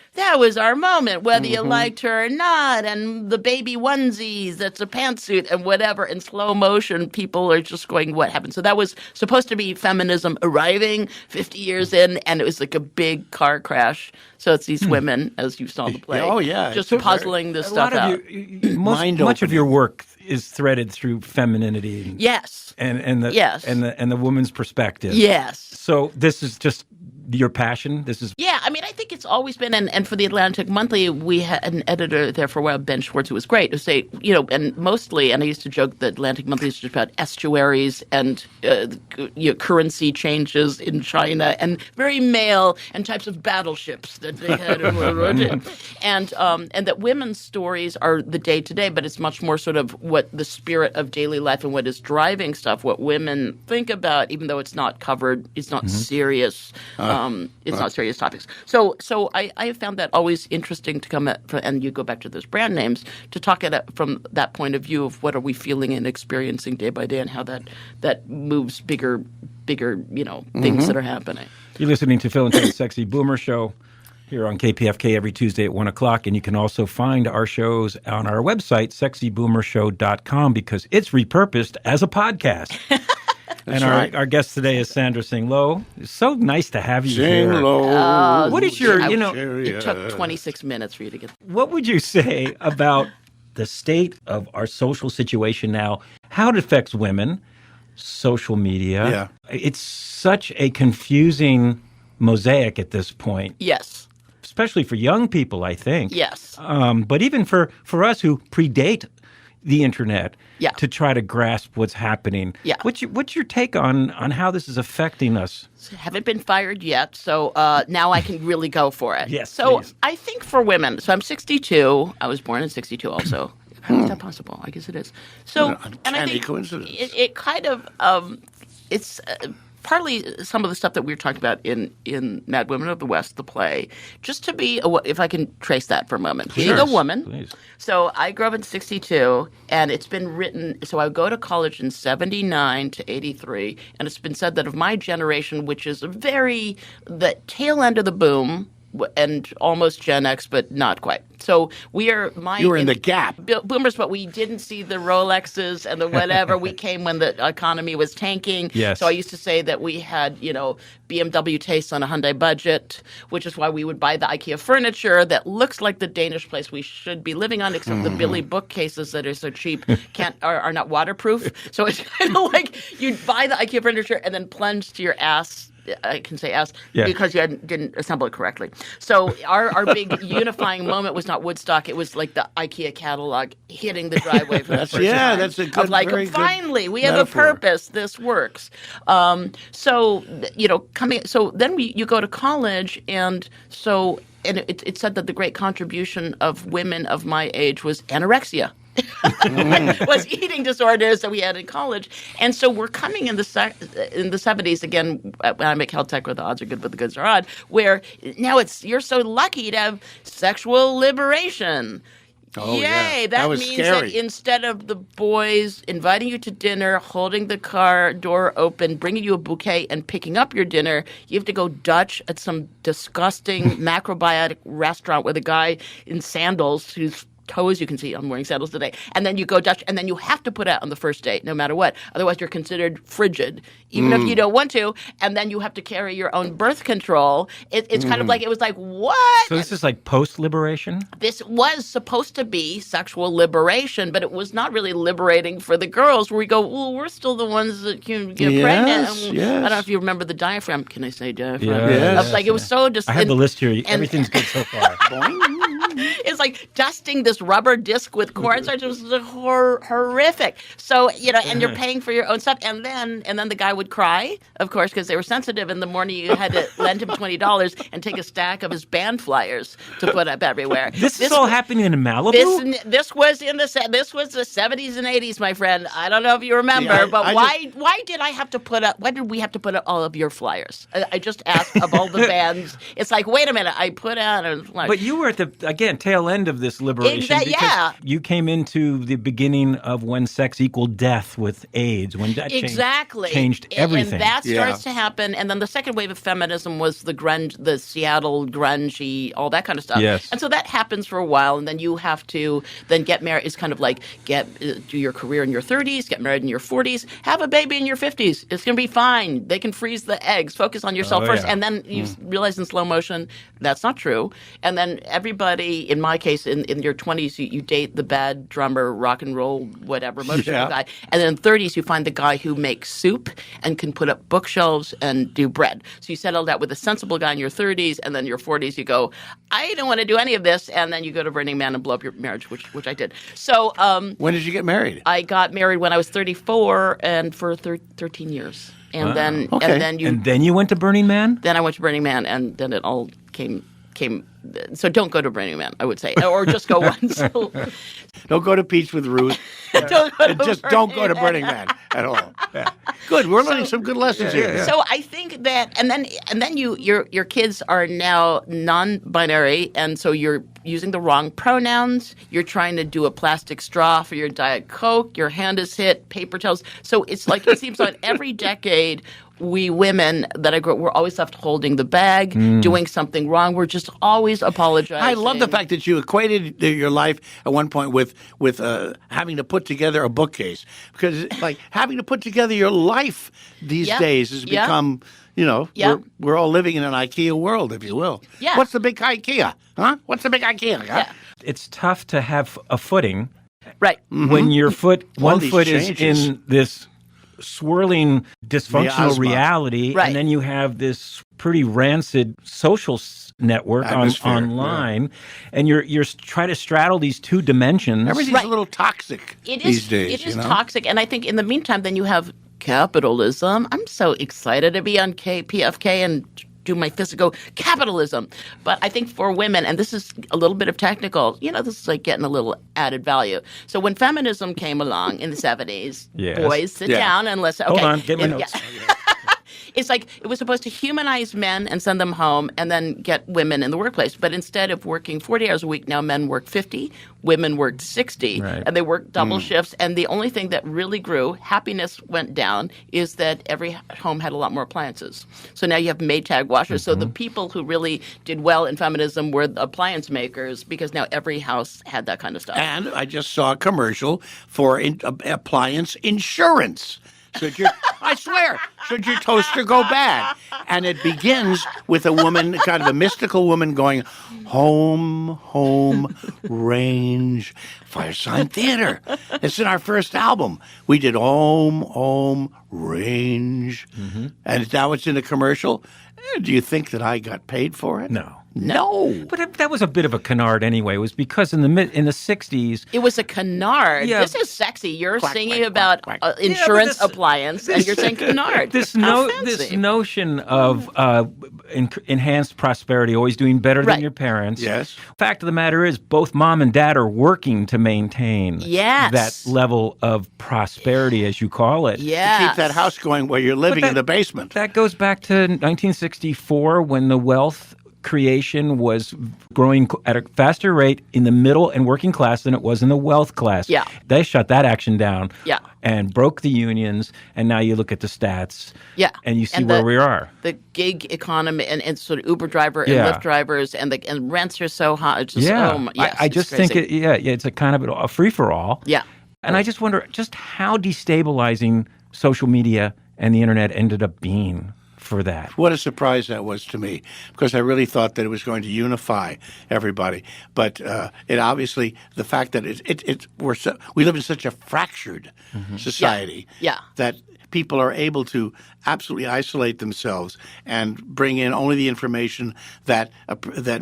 [SPEAKER 3] our moment, whether you liked her or not. And the baby onesies, that's a pantsuit and whatever. In slow motion, people are just going, what happened? So that was supposed to be feminism arriving 50 years in, and it was like a big car crash. So it's these women, as you saw the play, just puzzling this stuff out.
[SPEAKER 1] Much of your work is threaded through femininity.
[SPEAKER 3] Yes.
[SPEAKER 1] And the woman's perspective.
[SPEAKER 3] Yes.
[SPEAKER 1] So this is just your passion?
[SPEAKER 3] I think it's always been, and for the Atlantic Monthly, we had an editor there for a while, Ben Schwartz, who was great, to say, and mostly, and I used to joke that Atlantic Monthly is just about estuaries and currency changes in China and very male and types of battleships that they had in World War II. And that women's stories are the day-to-day, but it's much more sort of what the spirit of daily life and what is driving stuff, what women think about, even though it's not covered, it's not serious. It's not serious topics. So I have found that always interesting to come at, and you go back to those brand names, to talk at it from that point of view of what are we feeling and experiencing day by day and how that moves bigger things that are happening.
[SPEAKER 1] You're listening to Phil and Ted's Sexy Boomer Show here on KPFK every Tuesday at 1 o'clock. And you can also find our shows on our website, sexyboomershow.com, because it's repurposed as a podcast. And our guest today is Sandra Tsing Loh. It's so nice to have you here.
[SPEAKER 2] Tsing Loh.
[SPEAKER 1] What is your,
[SPEAKER 3] it took 26 minutes for you to get.
[SPEAKER 1] What would you say about the state of our social situation now, how it affects women, social media?
[SPEAKER 2] Yeah.
[SPEAKER 1] It's such a confusing mosaic at this point.
[SPEAKER 3] Yes.
[SPEAKER 1] Especially for young people, I think.
[SPEAKER 3] Yes.
[SPEAKER 1] But even for us who predate the internet, to try to grasp what's happening.
[SPEAKER 3] Yeah.
[SPEAKER 1] What's your take on how this is affecting us?
[SPEAKER 3] Haven't been fired yet, so now I can really go for it.
[SPEAKER 1] Yes,
[SPEAKER 3] so
[SPEAKER 1] please.
[SPEAKER 3] I think for women, so I'm 62. I was born in 62 also. How is that possible? I guess it is. So, and I think
[SPEAKER 2] coincidence.
[SPEAKER 3] It kind of it's partly some of the stuff that we were talking about in Madwomen of the West, the play, just to be, if I can trace that for a moment. Being a woman.
[SPEAKER 1] Please.
[SPEAKER 3] So I grew up in 62, and it's been written, so I go to college in 79 to 83, and it's been said that of my generation, which is the tail end of the boom, and almost Gen X, but not quite. So we are
[SPEAKER 2] You were in the gap.
[SPEAKER 3] Boomers, but we didn't see the Rolexes and the whatever. We came when the economy was tanking.
[SPEAKER 1] Yes.
[SPEAKER 3] So I used to say that we had, BMW tastes on a Hyundai budget, which is why we would buy the IKEA furniture that looks like the Danish place we should be living on, except the Billy bookcases that are so cheap are not waterproof. So it's kind of like you'd buy the IKEA furniture and then plunge to your ass. I can say ass because you didn't assemble it correctly. So our big unifying moment was not Woodstock. It was like the IKEA catalog hitting the driveway for the first time.
[SPEAKER 2] That's a good, very
[SPEAKER 3] finally,
[SPEAKER 2] good
[SPEAKER 3] we have
[SPEAKER 2] metaphor.
[SPEAKER 3] a purpose. This works. So then you go to college, and it said that the great contribution of women of my age was anorexia. Was eating disorders that we had in college. And so we're coming in the 70s, again, when I'm at Caltech where the odds are good but the goods are odd, where now you're so lucky to have sexual liberation.
[SPEAKER 2] Oh,
[SPEAKER 3] Yay!
[SPEAKER 2] yeah.
[SPEAKER 3] That
[SPEAKER 2] was
[SPEAKER 3] means
[SPEAKER 2] scary.
[SPEAKER 3] that instead of the boys inviting you to dinner, holding the car door open, bringing you a bouquet, and picking up your dinner, you have to go Dutch at some disgusting macrobiotic restaurant with a guy in sandals who's toes. You can see I'm wearing sandals today. And then you go Dutch, and then you have to put out on the first date, no matter what. Otherwise, you're considered frigid, even if you don't want to. And then you have to carry your own birth control. It's kind of like, it was like, what?
[SPEAKER 1] So this is like post-liberation?
[SPEAKER 3] This was supposed to be sexual liberation, but it was not really liberating for the girls, where we go, well, we're still the ones that can get pregnant.
[SPEAKER 2] Yes.
[SPEAKER 3] I don't know if you remember the diaphragm. Can I say diaphragm?
[SPEAKER 1] Yes.
[SPEAKER 3] I was like, it was so just.
[SPEAKER 1] I have the list here. Everything's good so far.
[SPEAKER 3] It's like dusting this rubber disc with cornstarch. It was horrific. So, and you're paying for your own stuff. And then the guy would cry, of course, because they were sensitive. In the morning, you had to lend him $20 and take a stack of his band flyers to put up everywhere.
[SPEAKER 1] This is all happening in Malibu?
[SPEAKER 3] This was the 70s and 80s, my friend. I don't know if you remember, but why did I have to put up? Why did we have to put up all of your flyers? I just asked of all the bands. It's like, wait a minute, I put out a flyer.
[SPEAKER 1] But you were at the tail end of this liberation. Because you came into the beginning of when sex equaled death with AIDS, when that changed everything.
[SPEAKER 3] And that starts to happen. And then the second wave of feminism was the grunge, the Seattle grungy, all that kind of stuff.
[SPEAKER 1] Yes.
[SPEAKER 3] And so that happens for a while, and then you have to then get married. It's kind of like do your career in your 30s, get married in your 40s, have a baby in your 50s. It's going to be fine. They can freeze the eggs. Focus on yourself first. And then you realize in slow motion that's not true. And then everybody, in my case, in your 20s, you date the bad drummer, rock and roll, whatever, motorcycle guy. And then in 30s, you find the guy who makes soup and can put up bookshelves and do bread. So you settle that with a sensible guy in your 30s, and then your 40s, you go, I don't want to do any of this. And then you go to Burning Man and blow up your marriage, which I did. So
[SPEAKER 2] when did you get married?
[SPEAKER 3] I got married when I was 34 and for 13 years. And then
[SPEAKER 1] you went to Burning Man?
[SPEAKER 3] Then I went to Burning Man, and then it all came. So don't go to Burning Man, I would say, or just go once.
[SPEAKER 2] Don't go to Peach with Ruth.
[SPEAKER 3] Don't
[SPEAKER 2] go to Burning Man at all. Yeah. Good, we're learning some good lessons here.
[SPEAKER 3] So I think that, and then your kids are now non-binary, and so you're using the wrong pronouns. You're trying to do a plastic straw for your Diet Coke. Your hand is hit, paper towels. So it's like it seems like every decade, we women that I grew up, we're always left holding the bag, doing something wrong. We're just always apologizing.
[SPEAKER 2] I love the fact that you equated your life at one point with having to put together a bookcase, because like having to put together your life these days has become, we're all living in an IKEA world, if you will.
[SPEAKER 3] Yeah.
[SPEAKER 2] What's the big IKEA? Huh? What's the big IKEA? Huh?
[SPEAKER 3] Yeah.
[SPEAKER 1] It's tough to have a footing
[SPEAKER 3] right
[SPEAKER 1] when your one foot
[SPEAKER 2] changes.
[SPEAKER 1] is in this swirling dysfunctional
[SPEAKER 2] Miasma.
[SPEAKER 1] reality,
[SPEAKER 3] Right.
[SPEAKER 1] and then you have this pretty rancid social network online, and you're trying to straddle these two dimensions.
[SPEAKER 2] Everything's a little toxic these days.
[SPEAKER 3] It is toxic, and I think in the meantime, then you have capitalism. I'm so excited to be on KPFK and do my physical capitalism. But I think for women, and this is a little bit of technical, this is like getting a little added value. So when feminism came along in the 70s, boys, sit down and listen. Okay.
[SPEAKER 1] Hold on, get my notes.
[SPEAKER 3] It's like it was supposed to humanize men and send them home and then get women in the workplace. But instead of working 40 hours a week, now men work 50, women worked 60, and they worked double shifts. And the only thing that really grew, happiness went down, is that every home had a lot more appliances. So now you have Maytag washers. So the people who really did well in feminism were the appliance makers, because now every house had that kind of stuff.
[SPEAKER 2] And I just saw a commercial for appliance insurance. I swear, should your toaster go bad? And it begins with a woman, kind of a mystical woman, going, home, range, Firesign Theater. It's in our first album. We did home, range. And now it's in a commercial. Do you think that I got paid for it?
[SPEAKER 1] No. But that was a bit of a canard anyway. It was because in the 60s...
[SPEAKER 3] It was a canard.
[SPEAKER 1] Yeah.
[SPEAKER 3] This is sexy. You're singing about insurance appliance, and you're saying canard.
[SPEAKER 1] This notion of enhanced prosperity, always doing better than your parents.
[SPEAKER 2] Yes.
[SPEAKER 1] Fact of the matter is, both mom and dad are working to maintain that level of prosperity, as you call it.
[SPEAKER 3] Yes.
[SPEAKER 2] To keep that house going while you're living in the basement.
[SPEAKER 1] That goes back to 1964, when the wealth creation was growing at a faster rate in the middle and working class than it was in the wealth class.
[SPEAKER 3] Yeah.
[SPEAKER 1] They shut that action down
[SPEAKER 3] Yeah.
[SPEAKER 1] and broke the unions, and now you look at the stats
[SPEAKER 3] Yeah.
[SPEAKER 1] and you see where we are.
[SPEAKER 3] The gig economy and sort of Uber driver and
[SPEAKER 1] Yeah.
[SPEAKER 3] Lyft drivers and rents are so high. It's just, yes,
[SPEAKER 1] I
[SPEAKER 3] it's
[SPEAKER 1] just think
[SPEAKER 3] crazy.
[SPEAKER 1] it's a kind of a free-for-all.
[SPEAKER 3] Yeah.
[SPEAKER 1] And I just wonder just how destabilizing social media and the internet ended up being for that.
[SPEAKER 2] What a surprise that was to me, because I really thought that it was going to unify everybody. But it obviously, the fact that we live in such a fractured society
[SPEAKER 3] Yeah.
[SPEAKER 2] that people are able to absolutely isolate themselves and bring in only the information that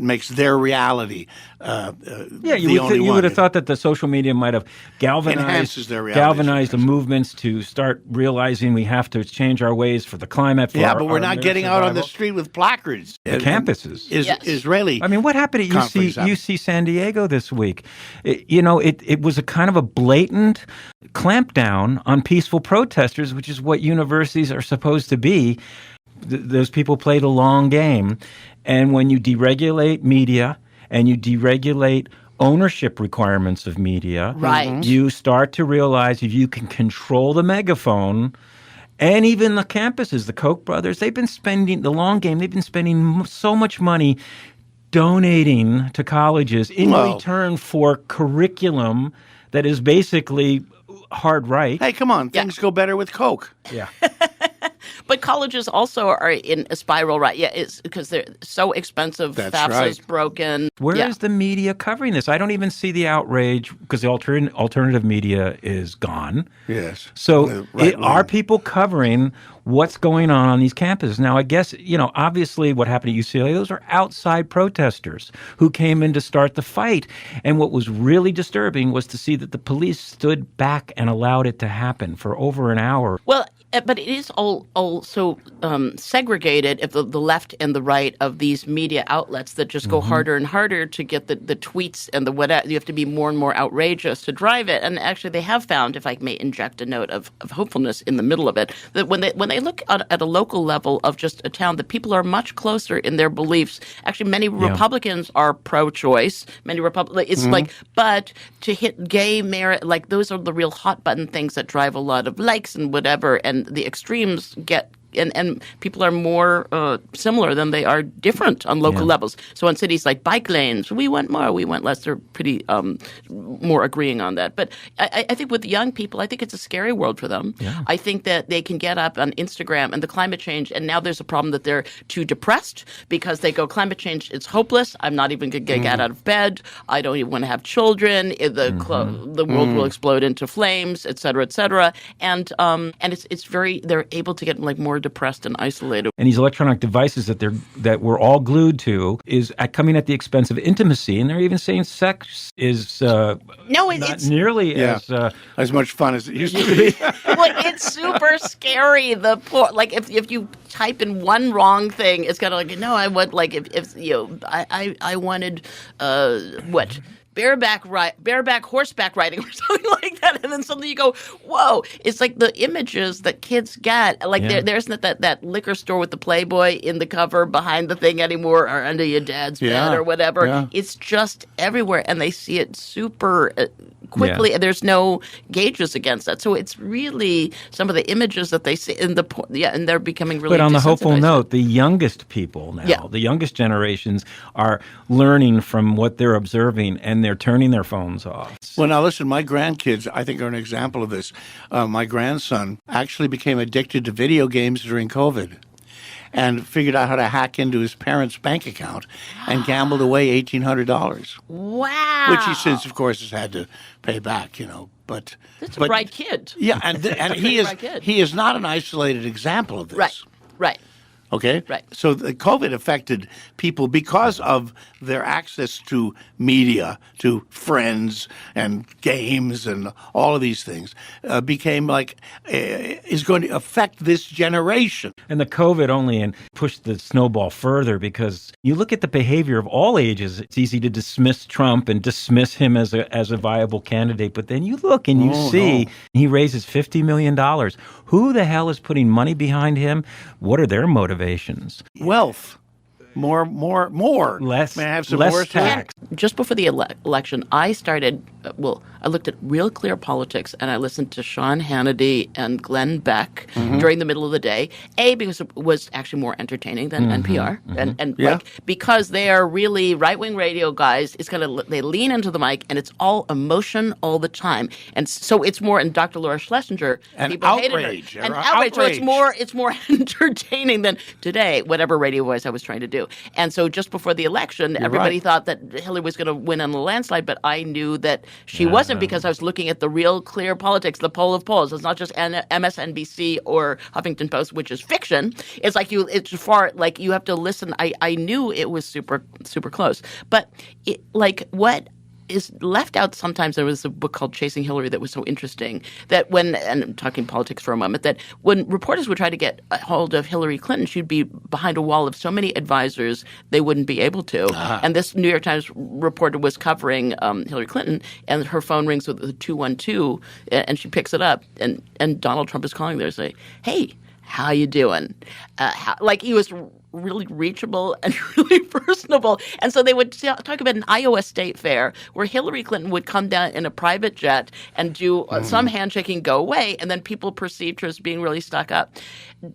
[SPEAKER 2] makes their reality
[SPEAKER 1] You would have thought that the social media might have
[SPEAKER 2] Enhances their reality,
[SPEAKER 1] galvanized the movements to start realizing we have to change our ways for the climate. For
[SPEAKER 2] but we're not getting out on the street with placards.
[SPEAKER 1] Campuses.
[SPEAKER 3] Yes.
[SPEAKER 2] Israeli.
[SPEAKER 1] I mean, what happened at UC San Diego this week? It was a kind of a blatant clampdown on peaceful protesters, which is what universities are supposed to be. Those people play the long game. And when you deregulate media and you deregulate ownership requirements of media,
[SPEAKER 3] Right.
[SPEAKER 1] you start to realize if you can control the megaphone. And even the campuses, the Koch brothers, they've been spending the long game. They've been spending so much money donating to colleges in return for curriculum that is basically hard right.
[SPEAKER 2] Hey, come on. Things go better with Coke.
[SPEAKER 1] Yeah.
[SPEAKER 3] But colleges also are in a spiral, right? Yeah, it's because they're so expensive.
[SPEAKER 2] That's
[SPEAKER 3] FAFSA's
[SPEAKER 2] right.
[SPEAKER 3] broken.
[SPEAKER 1] Where
[SPEAKER 3] Yeah.
[SPEAKER 1] is the media covering this? I don't even see the outrage because the alternative media is gone.
[SPEAKER 2] Yes.
[SPEAKER 1] So
[SPEAKER 2] Right
[SPEAKER 1] are
[SPEAKER 2] wing.
[SPEAKER 1] people covering what's going on these campuses? Now, I guess, obviously what happened at UCLA, those are outside protesters who came in to start the fight. And what was really disturbing was to see that the police stood back and allowed it to happen for over an hour.
[SPEAKER 3] Well, but it is all so segregated if the left and the right of these media outlets that just go harder and harder to get the tweets and the whatever. You have to be more and more outrageous to drive it. And actually, they have found, if I may inject a note of hopefulness in the middle of it, that when they look at a local level of just a town, that people are much closer in their beliefs. Actually, many Republicans are pro-choice. Many it's like, but to hit gay marriage, like those are the real hot button things that drive a lot of likes and whatever. And the extremes get and people are more similar than they are different on local levels. So in cities like bike lanes, we want more, we want less. They're pretty more agreeing on that. But I think with young people, I think it's a scary world for them. Yeah. I think that they can get up on Instagram and the climate change, and now there's a problem that they're too depressed because they go, climate change, it's hopeless. I'm not even going to get out of bed. I don't even want to have children. The world will explode into flames, et cetera, et cetera. And it's very, they're able to get like more depressed and isolated.
[SPEAKER 1] And these electronic devices that we're all glued to is coming at the expense of intimacy, and they're even saying sex is not nearly
[SPEAKER 2] as much fun as it used to be.
[SPEAKER 3] Well, it's super scary. The poor, like if you type in one wrong thing, it's kind of like, no, I want like if I wanted what. Bareback horseback riding or something like that, and then suddenly you go, whoa! It's like the images that kids get. Like there isn't that liquor store with the Playboy in the cover behind the thing anymore, or under your dad's bed or whatever. Yeah. It's just everywhere, and they see it super quickly, and there's no gauges against that. So it's really some of the images that they see in and they're becoming really.
[SPEAKER 1] But on the hopeful note, the youngest people now, the youngest generations are learning from what they're observing, and they're turning their phones off.
[SPEAKER 2] Well, now listen, my grandkids, I think, are an example of this. My grandson actually became addicted to video games during COVID and figured out how to hack into his parents' bank account and gambled away $1,800.
[SPEAKER 3] Wow.
[SPEAKER 2] Which he since, of course, has had to pay back, But
[SPEAKER 3] that's a bright kid.
[SPEAKER 2] Yeah, and he is not an isolated example of this.
[SPEAKER 3] Right.
[SPEAKER 2] Okay?
[SPEAKER 3] Right.
[SPEAKER 2] So the COVID affected people because of their access to media, to friends and games and all of these things, became like, is going to affect this generation.
[SPEAKER 1] And the COVID only pushed the snowball further because you look at the behavior of all ages. It's easy to dismiss Trump and dismiss him as a viable candidate. But then you look and you see he raises $50 million. Who the hell is putting money behind him? What are their motivations?
[SPEAKER 2] Wealth.
[SPEAKER 1] Less,
[SPEAKER 2] May I have some
[SPEAKER 1] less
[SPEAKER 2] more
[SPEAKER 1] tax.
[SPEAKER 3] Just before the election, I started, I looked at Real Clear Politics and I listened to Sean Hannity and Glenn Beck during the middle of the day. Because it was actually more entertaining than NPR. And like, because they are really right-wing radio guys, they lean into the mic and it's all emotion all the time. And so it's more, and Dr. Laura Schlesinger, people
[SPEAKER 2] outrage.
[SPEAKER 3] hated her. And outrage. So it's more entertaining than today, whatever radio voice I was trying to do. And so just before the election, everybody thought that Hillary was going to win on a landslide, but I knew that she wasn't because I was looking at the Real Clear Politics, the poll of polls. It's not just MSNBC or Huffington Post, which is fiction. It's like you have to listen. I knew it was super, super close. But what is left out sometimes, there was a book called Chasing Hillary that was so interesting that and I'm talking politics for a moment, that when reporters would try to get a hold of Hillary Clinton, she'd be behind a wall of so many advisors they wouldn't be able to. And this New York Times reporter was covering Hillary Clinton, and her phone rings with the 212, and she picks it up, and Donald Trump is calling there, saying, "Hey, how you doing?" He was really reachable and really personable. And so they would talk about an Iowa State Fair where Hillary Clinton would come down in a private jet and do some handshaking, go away, and then people perceived her as being really stuck up.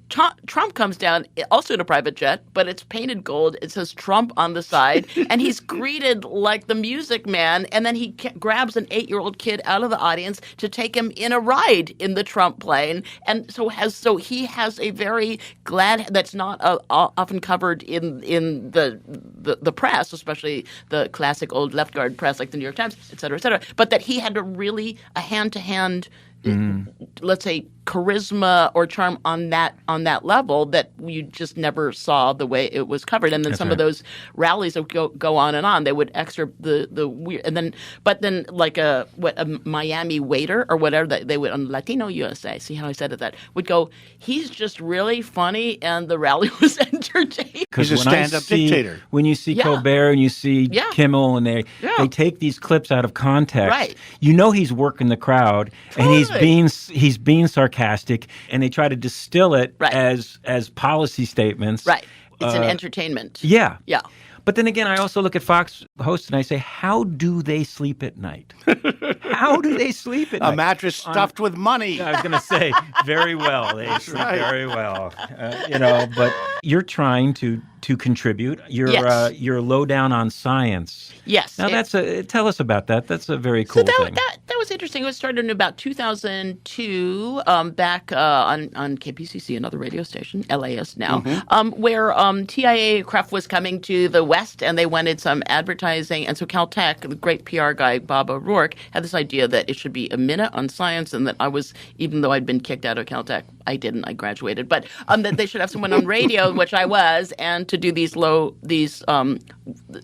[SPEAKER 3] Trump comes down also in a private jet, but it's painted gold. It says Trump on the side, and he's greeted like the Music Man, and then he grabs an 8-year-old kid out of the audience to take him in a ride in the Trump plane. And so he has a very glad that's not often covered in the press, especially the classic old left guard press like the New York Times, et cetera, but that he had a hand-to-hand, let's say, charisma or charm on that level that you just never saw the way it was covered. And then some of those rallies would go on and on. They would excerpt the weird, and then like a Miami waiter or whatever that they would on Latino USA. See how I said it? That would go. He's just really funny, and the rally was entertaining.
[SPEAKER 2] He's a stand-up dictator.
[SPEAKER 1] When you see Colbert and you see Kimmel, and they take these clips out of context, you know he's working the crowd, and he's being sarcastic, and they try to distill it as policy statements.
[SPEAKER 3] Right. It's an entertainment.
[SPEAKER 1] Yeah.
[SPEAKER 3] Yeah.
[SPEAKER 1] But then again, I also look at Fox hosts and I say, how do they sleep at night? How do they sleep at night?
[SPEAKER 2] A mattress stuffed with money.
[SPEAKER 1] I was going to say, very well. They sleep very well. But you're trying to contribute. You're low down on science.
[SPEAKER 3] Yes.
[SPEAKER 1] Now tell us about that. That's a very cool thing.
[SPEAKER 3] That was interesting. It was started in about 2002, back on KPCC, another radio station, LAS now, where TIA Craft was coming to the West, and they wanted some advertising. And so Caltech, the great PR guy, Bob O'Rourke, had this idea that it should be a minute on science, and that even though I'd been kicked out of Caltech, I didn't, I graduated, but that they should have someone on radio, which I was, and to do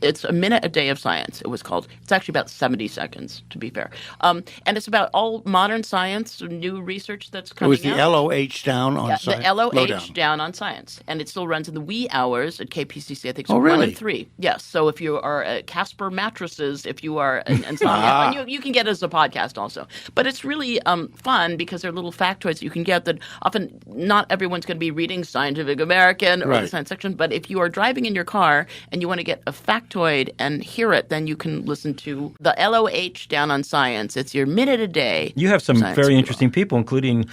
[SPEAKER 3] it's a minute a day of science, it was called. It's actually about 70 seconds, to be fair. And it's about all modern science, new research that's coming out.
[SPEAKER 2] It was the LOH down on science.
[SPEAKER 3] The LOH down on science. And it still runs in the wee hours at KPCC, I think it's 1 and 3. Yes. So if you are at Casper Mattresses, if you are an insomnia, and you can get it as a podcast also. But it's really fun because there are little factoids you can get that often not everyone's going to be reading Scientific American or the science section, but if you are driving in your car and you want to get a factoid and hear it, then you can listen to the LOH down on science. It's your minute a day.
[SPEAKER 1] You have some very interesting people, including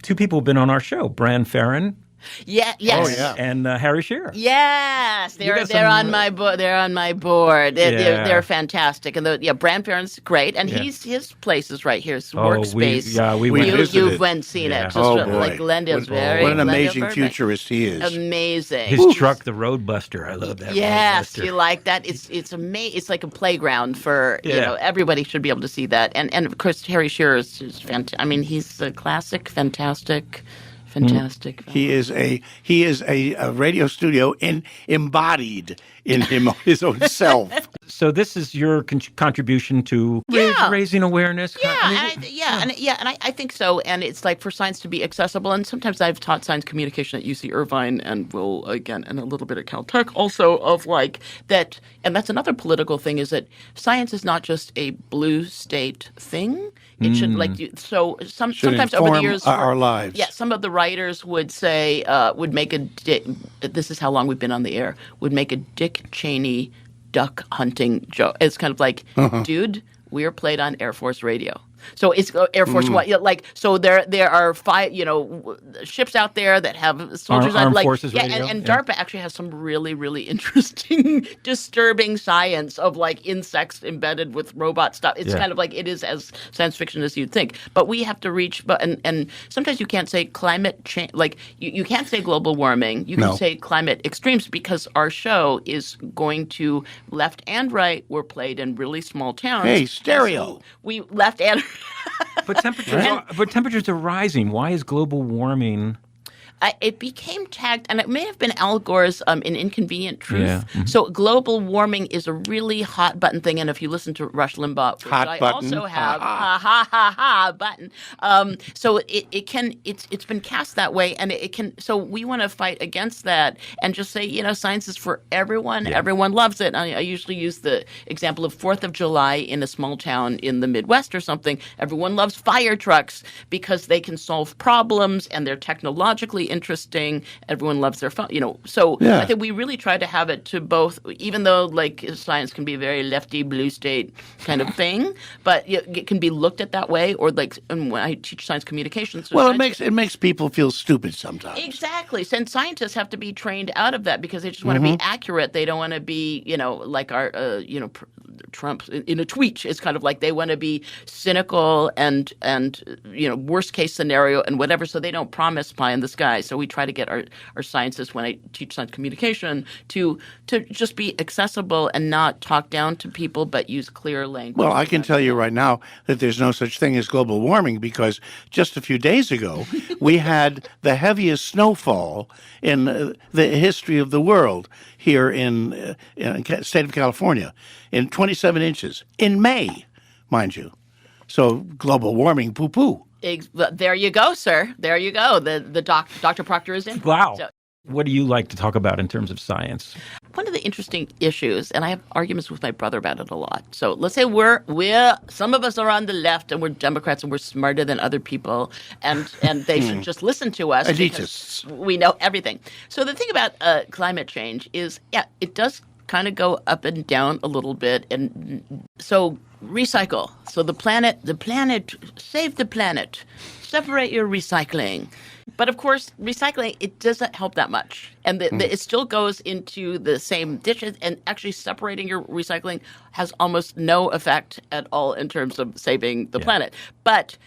[SPEAKER 1] two people who've been on our show, Bran Farron.
[SPEAKER 3] Yeah. Yes.
[SPEAKER 2] Oh, yeah.
[SPEAKER 1] And Harry Shearer.
[SPEAKER 3] Yes, they're on my board. They're on my board. They're fantastic, and Bran Farron's great, and his place is right here. His workspace.
[SPEAKER 1] We went.
[SPEAKER 3] You've went and seen it. Like Glendale's
[SPEAKER 2] what an amazing futurist he is.
[SPEAKER 3] Amazing.
[SPEAKER 1] His truck, the Roadbuster. I love that.
[SPEAKER 3] Yes,
[SPEAKER 1] Roadbuster.
[SPEAKER 3] you like that. It's amazing. It's like a playground for everybody should be able to see that, and of course Harry Shearer is fantastic. I mean, he's a classic, fantastic.
[SPEAKER 2] He is a radio studio embodied in his own self.
[SPEAKER 1] So this is your contribution to raising awareness.
[SPEAKER 3] I think so. And it's like for science to be accessible. And sometimes I've taught science communication at UC Irvine, and will again, and a little bit at Caltech also, of like that. And that's another political thing, is that science is not just a blue state thing. It should sometimes over the years
[SPEAKER 2] our lives.
[SPEAKER 3] Yeah, some of the writers would say, would make this is how long we've been on the air, would make a Dick Cheney duck hunting joke. It's kind of like, dude, we are played on Air Force radio. So it's Air Force One, so there are ships out there that have soldiers on,
[SPEAKER 1] Armed Forces radio.
[SPEAKER 3] And DARPA actually has some really, really interesting, disturbing science of like insects embedded with robot stuff. It's kind of like it is as science fiction as you'd think. But we have to reach, and sometimes you can't say climate change, like you can't say global warming. You can say climate extremes because our show is going to left and right. We're played in really small towns.
[SPEAKER 2] Hey, stereo.
[SPEAKER 3] So we left and
[SPEAKER 1] But temperatures are rising. Why is global warming?
[SPEAKER 3] It became tagged, and it may have been Al Gore's An Inconvenient Truth.
[SPEAKER 1] Yeah. Mm-hmm.
[SPEAKER 3] So global warming is a really hot button thing, and if you listen to Rush Limbaugh, which
[SPEAKER 2] hot
[SPEAKER 3] I
[SPEAKER 2] button.
[SPEAKER 3] also have, ha button. So it's been cast that way, and it can. So we want to fight against that and just say, science is for everyone. Yeah. Everyone loves it. I usually use the example of 4th of July in a small town in the Midwest or something. Everyone loves fire trucks because they can solve problems and they're technologically interesting. Everyone loves their phone, So I think we really try to have it to both, even though like science can be a very lefty blue state kind of thing, but it can be looked at that way. Or like when I teach science communications,
[SPEAKER 2] it makes people feel stupid sometimes.
[SPEAKER 3] Exactly. And scientists have to be trained out of that because they just want to be accurate. They don't want to be, like our, Trump in a tweet. It's kind of like they want to be cynical and worst case scenario and whatever. So they don't promise pie in the sky. So we try to get our scientists, when I teach science communication, to just be accessible and not talk down to people, but use clear language.
[SPEAKER 2] Well, I can tell you right now that there's no such thing as global warming because just a few days ago we had the heaviest snowfall in the history of the world here in the state of California, in 27 inches in May, mind you. So global warming, poo-poo.
[SPEAKER 3] There you go, sir. There you go. The Dr. Proctor is in.
[SPEAKER 1] Wow.
[SPEAKER 3] So,
[SPEAKER 1] what do you like to talk about in terms of science?
[SPEAKER 3] One of the interesting issues, and I have arguments with my brother about it a lot. So let's say we're some of us are on the left and we're Democrats and we're smarter than other people, and they should just listen to us
[SPEAKER 2] elitists.
[SPEAKER 3] Because we know everything. So the thing about climate change is, it does kind of go up and down a little bit, and so recycle. So the planet, save the planet, separate your recycling. But of course, recycling, it doesn't help that much. And it still goes into the same dishes. And actually separating your recycling has almost no effect at all in terms of saving the planet. But,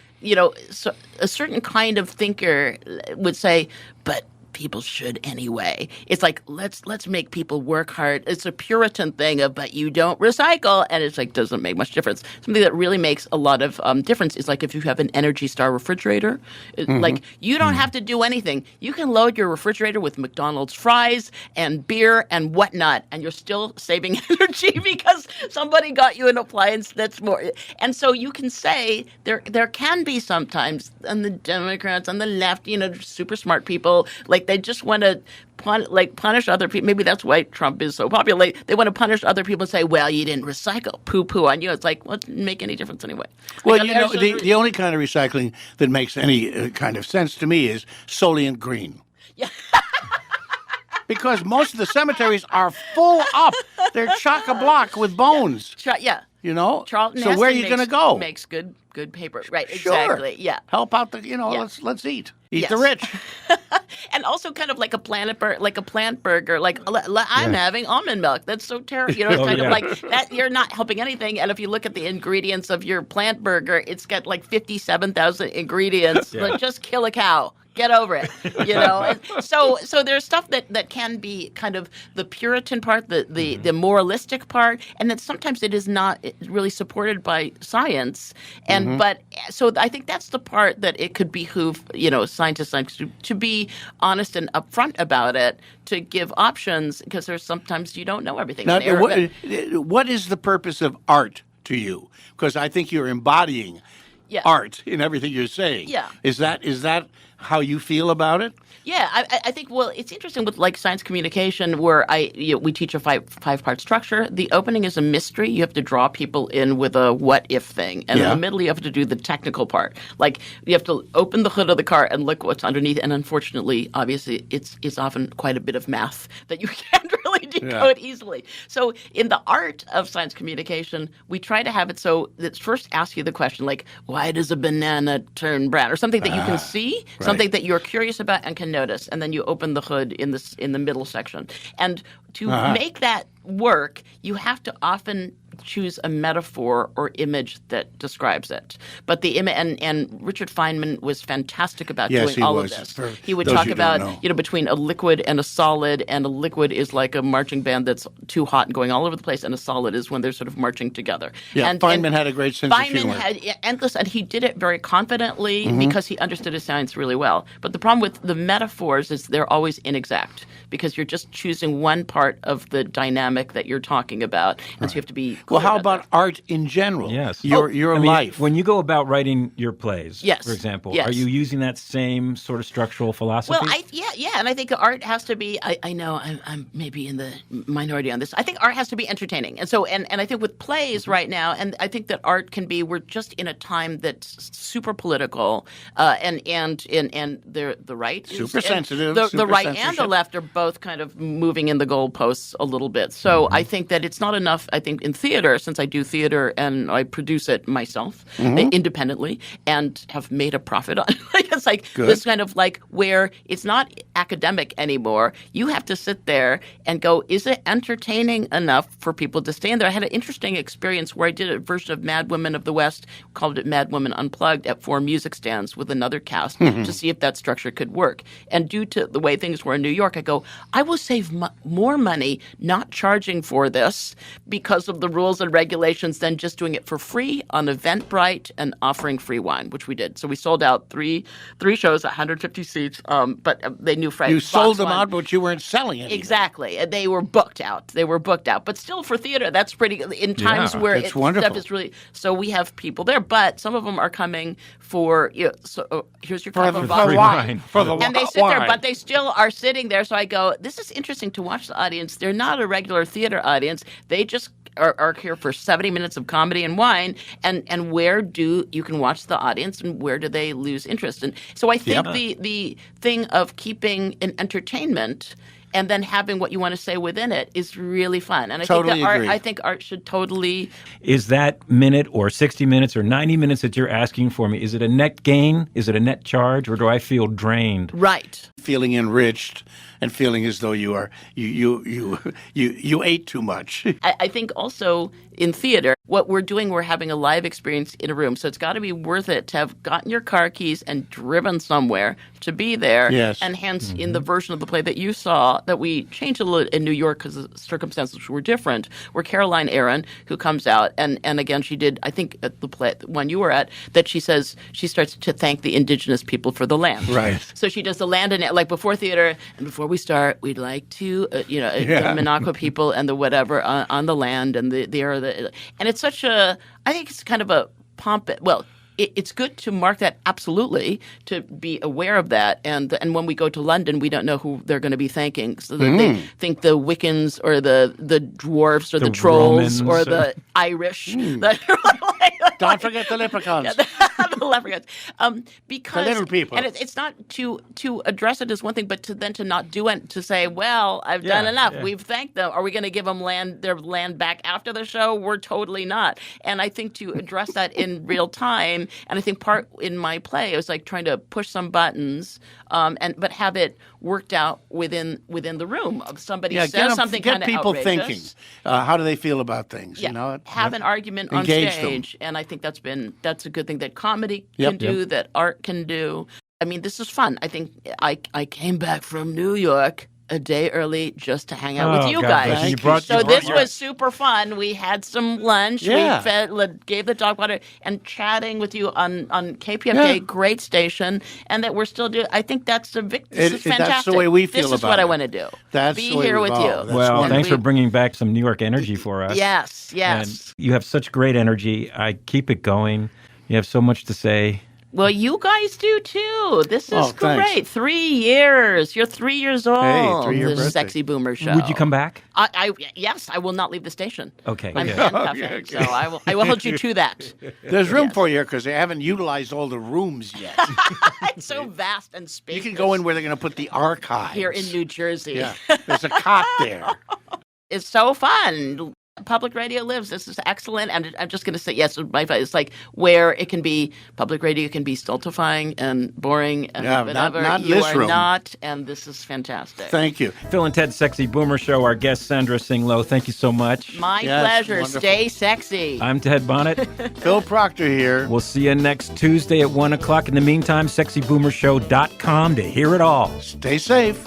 [SPEAKER 3] so a certain kind of thinker would say, but people should anyway. It's like, let's make people work hard. It's a Puritan thing of, but you don't recycle. And it's like, doesn't make much difference. Something that really makes a lot of difference is like if you have an Energy Star refrigerator, like you don't have to do anything. You can load your refrigerator with McDonald's fries and beer and whatnot, and you're still saving energy because somebody got you an appliance that's more. And so you can say there can be sometimes on the Democrats, on the left, super smart people, like they just want to punish other people. Maybe that's why Trump is so popular. They want to punish other people and say, well, you didn't recycle. Poo-poo on you. It's like, well, it doesn't make any difference anyway.
[SPEAKER 2] Well, the only kind of recycling that makes any kind of sense to me is Solient Green.
[SPEAKER 3] Yeah.
[SPEAKER 2] Because most of the cemeteries are full up. They're chock-a-block with bones.
[SPEAKER 3] Yeah.
[SPEAKER 2] So
[SPEAKER 3] Charlton
[SPEAKER 2] where are you going to go?
[SPEAKER 3] Makes good paper. Right,
[SPEAKER 2] Sure.
[SPEAKER 3] exactly. Yeah.
[SPEAKER 2] Help out the, let's eat. Eat the rich.
[SPEAKER 3] And also kind of like a plant burger. Like I'm having almond milk. That's so terrible. It's kind of like that. You're not helping anything. And if you look at the ingredients of your plant burger, it's got like 57,000 ingredients. Like, just kill a cow. Get over it, And so there's stuff that can be kind of the Puritan part, the moralistic part, and that sometimes it is not really supported by science. And but so I think that's the part that it could behoove scientists to be honest and upfront about it, to give options, because there's sometimes you don't know everything.
[SPEAKER 2] Now, what is the purpose of art to you? Because I think you're embodying art in everything you're saying.
[SPEAKER 3] Yeah.
[SPEAKER 2] Is that how you feel about it?
[SPEAKER 3] Yeah, I think, well, it's interesting with like science communication where we teach a five-part structure. The opening is a mystery. You have to draw people in with a what-if thing. And in the middle, you have to do the technical part. Like, you have to open the hood of the car and look what's underneath. And unfortunately, obviously, it's often quite a bit of math that you can't really decode easily. So in the art of science communication, we try to have it so that first asks you the question, like, why does a banana turn brown? Or something that you can see, something that you're curious about and can notice, and then you open the hood in the middle section. And to make that work, you have to often choose a metaphor or image that describes it. But the image, and Richard Feynman was fantastic about doing all of this. He would talk about, between a liquid and a solid, and a liquid is like a marching band that's too hot and going all over the place, and a solid is when they're sort of marching together.
[SPEAKER 2] Yeah, and Feynman had a great sense of humor.
[SPEAKER 3] Feynman had endless, and he did it very confidently because he understood his science really well. But the problem with the metaphors is they're always inexact because you're just choosing one part of the dynamic that you're talking about, and so you have to be clear.
[SPEAKER 2] Well, how about art in general?
[SPEAKER 1] Yes.
[SPEAKER 2] Your life.
[SPEAKER 1] When you go about writing your plays, for example,
[SPEAKER 3] Yes.
[SPEAKER 1] are you using that same sort of structural philosophy?
[SPEAKER 3] Well, and I think art has to be. I know I'm maybe in the minority on this. I think art has to be entertaining, and so and I think with plays right now, and I think that art can be. We're just in a time that's super political, and the right,
[SPEAKER 2] super sensitive.
[SPEAKER 3] The right and the left are both kind of moving in the goalposts a little bit. So I think that it's not enough. I think in theater, since I do theater and I produce it myself independently and have made a profit on it, it's like this kind of like where it's not academic anymore. You have to sit there and go, is it entertaining enough for people to stay in there? I had an interesting experience where I did a version of Madwomen of the West, called it Madwomen Unplugged, at 4 music stands with another cast to see if that structure could work. And due to the way things were in New York, I go, I will save more money not charging for this because of the rules and regulations than just doing it for free on Eventbrite and offering free wine, which we did. So we sold out three shows, 150 seats, but they knew Frank.
[SPEAKER 2] You sold them out, but you weren't selling anything.
[SPEAKER 3] Exactly. They were booked out. But still for theater, that's pretty good. In times where stuff is really... So we have people there, but some of them are coming for... here's your cup of
[SPEAKER 1] wine.
[SPEAKER 2] For the
[SPEAKER 3] and they sit there, but they still are sitting there. So I go, this is interesting to watch the audience. They're not a regular theater audience. They just are here for 70 minutes of comedy and wine, and where do you can watch the audience and where do they lose interest? And so I think the thing of keeping an entertainment and then having what you want to say within it is really fun. And I think art should totally...
[SPEAKER 1] Is that minute or 60 minutes or 90 minutes that you're asking for me, is it a net gain? Is it a net charge? Or do I feel drained?
[SPEAKER 3] Right.
[SPEAKER 2] Feeling enriched and feeling as though you ate too much.
[SPEAKER 3] I think also in theater, what we're doing, we're having a live experience in a room. So it's got to be worth it to have gotten your car keys and driven somewhere to be there.
[SPEAKER 2] Yes.
[SPEAKER 3] And hence, in the version of the play that you saw, that we changed a little in New York because the circumstances were different, where Caroline Aaron, who comes out, and again, she did, I think, at the play, one you were at, that she says she starts to thank the indigenous people for the land.
[SPEAKER 2] Right.
[SPEAKER 3] So she does the land, and like before theater, and before we start, we'd like to, the Minocqua people and the whatever on the land and and it's such a, I think it's kind of a it's good to mark that, absolutely, to be aware of that. And when we go to London, we don't know who they're going to be thanking. So that they think the Wiccans or the dwarves or the trolls
[SPEAKER 1] Romans,
[SPEAKER 3] or the Irish.
[SPEAKER 2] Don't forget the leprechauns.
[SPEAKER 3] The leprechauns. Because
[SPEAKER 2] the little people.
[SPEAKER 3] And it's not to address it as one thing, but to not do it, to say, well, I've done enough. Yeah. We've thanked them. Are we going to give them their land back after the show? We're totally not. And I think to address that in real time, and I think part in my play, I was like trying to push some buttons, but have it worked out within the room. Of somebody says something kind of outrageous.
[SPEAKER 2] Get people thinking. How do they feel about things?
[SPEAKER 3] Yeah. Have an argument on stage, and I think that's a good thing that comedy can do, that art can do. I mean, this is fun. I think I came back from New York a day early just to hang out with you guys. This was super fun. We had some lunch.
[SPEAKER 2] Yeah.
[SPEAKER 3] We gave the dog water and chatting with you on KPFK, great station, and that we're still doing. I think that's a victory. This is fantastic.
[SPEAKER 2] That's the way we feel about it.
[SPEAKER 3] This is what I want to do.
[SPEAKER 2] Be
[SPEAKER 3] here with you.
[SPEAKER 1] Well, thanks for bringing back some New York energy for us.
[SPEAKER 3] Yes.
[SPEAKER 1] And you have such great energy. I keep it going. You have so much to say.
[SPEAKER 3] Well, you guys do too. This is
[SPEAKER 2] Oh,
[SPEAKER 3] great.
[SPEAKER 2] thanks.
[SPEAKER 3] 3 years. You're 3 years old.
[SPEAKER 2] Hey, 3-year
[SPEAKER 3] The
[SPEAKER 2] birthday.
[SPEAKER 3] Sexy Boomer Show.
[SPEAKER 1] Would you come back?
[SPEAKER 3] Yes, I will not leave the station.
[SPEAKER 1] Okay.
[SPEAKER 3] I'm
[SPEAKER 1] good.
[SPEAKER 3] handcuffing,
[SPEAKER 2] Okay.
[SPEAKER 3] so I will hold you to that.
[SPEAKER 2] There's room
[SPEAKER 3] Yes.
[SPEAKER 2] for you because they haven't utilized all the rooms yet.
[SPEAKER 3] It's so vast and
[SPEAKER 2] You
[SPEAKER 3] spacious.
[SPEAKER 2] can go in where they're going to put the archives.
[SPEAKER 3] Here in New Jersey.
[SPEAKER 2] Yeah, there's a cot there.
[SPEAKER 3] It's so fun. Public radio lives. This is excellent. And I'm just going to say, yes, it's like where it can be, public radio can be stultifying and boring and
[SPEAKER 2] Yeah,
[SPEAKER 3] whatever.
[SPEAKER 2] not
[SPEAKER 3] you
[SPEAKER 2] this
[SPEAKER 3] are
[SPEAKER 2] room.
[SPEAKER 3] not, and this is fantastic.
[SPEAKER 2] Thank you.
[SPEAKER 1] Phil and Ted's Sexy Boomer Show. Our guest, Sandra Tsing Loh. Thank you so much.
[SPEAKER 3] My
[SPEAKER 2] Yes,
[SPEAKER 3] pleasure.
[SPEAKER 2] wonderful.
[SPEAKER 3] Stay sexy.
[SPEAKER 1] I'm Ted Bonnet.
[SPEAKER 2] Phil Proctor here.
[SPEAKER 1] We'll see you next Tuesday at 1 o'clock. In the meantime, sexyboomershow.com to hear it all.
[SPEAKER 2] Stay safe.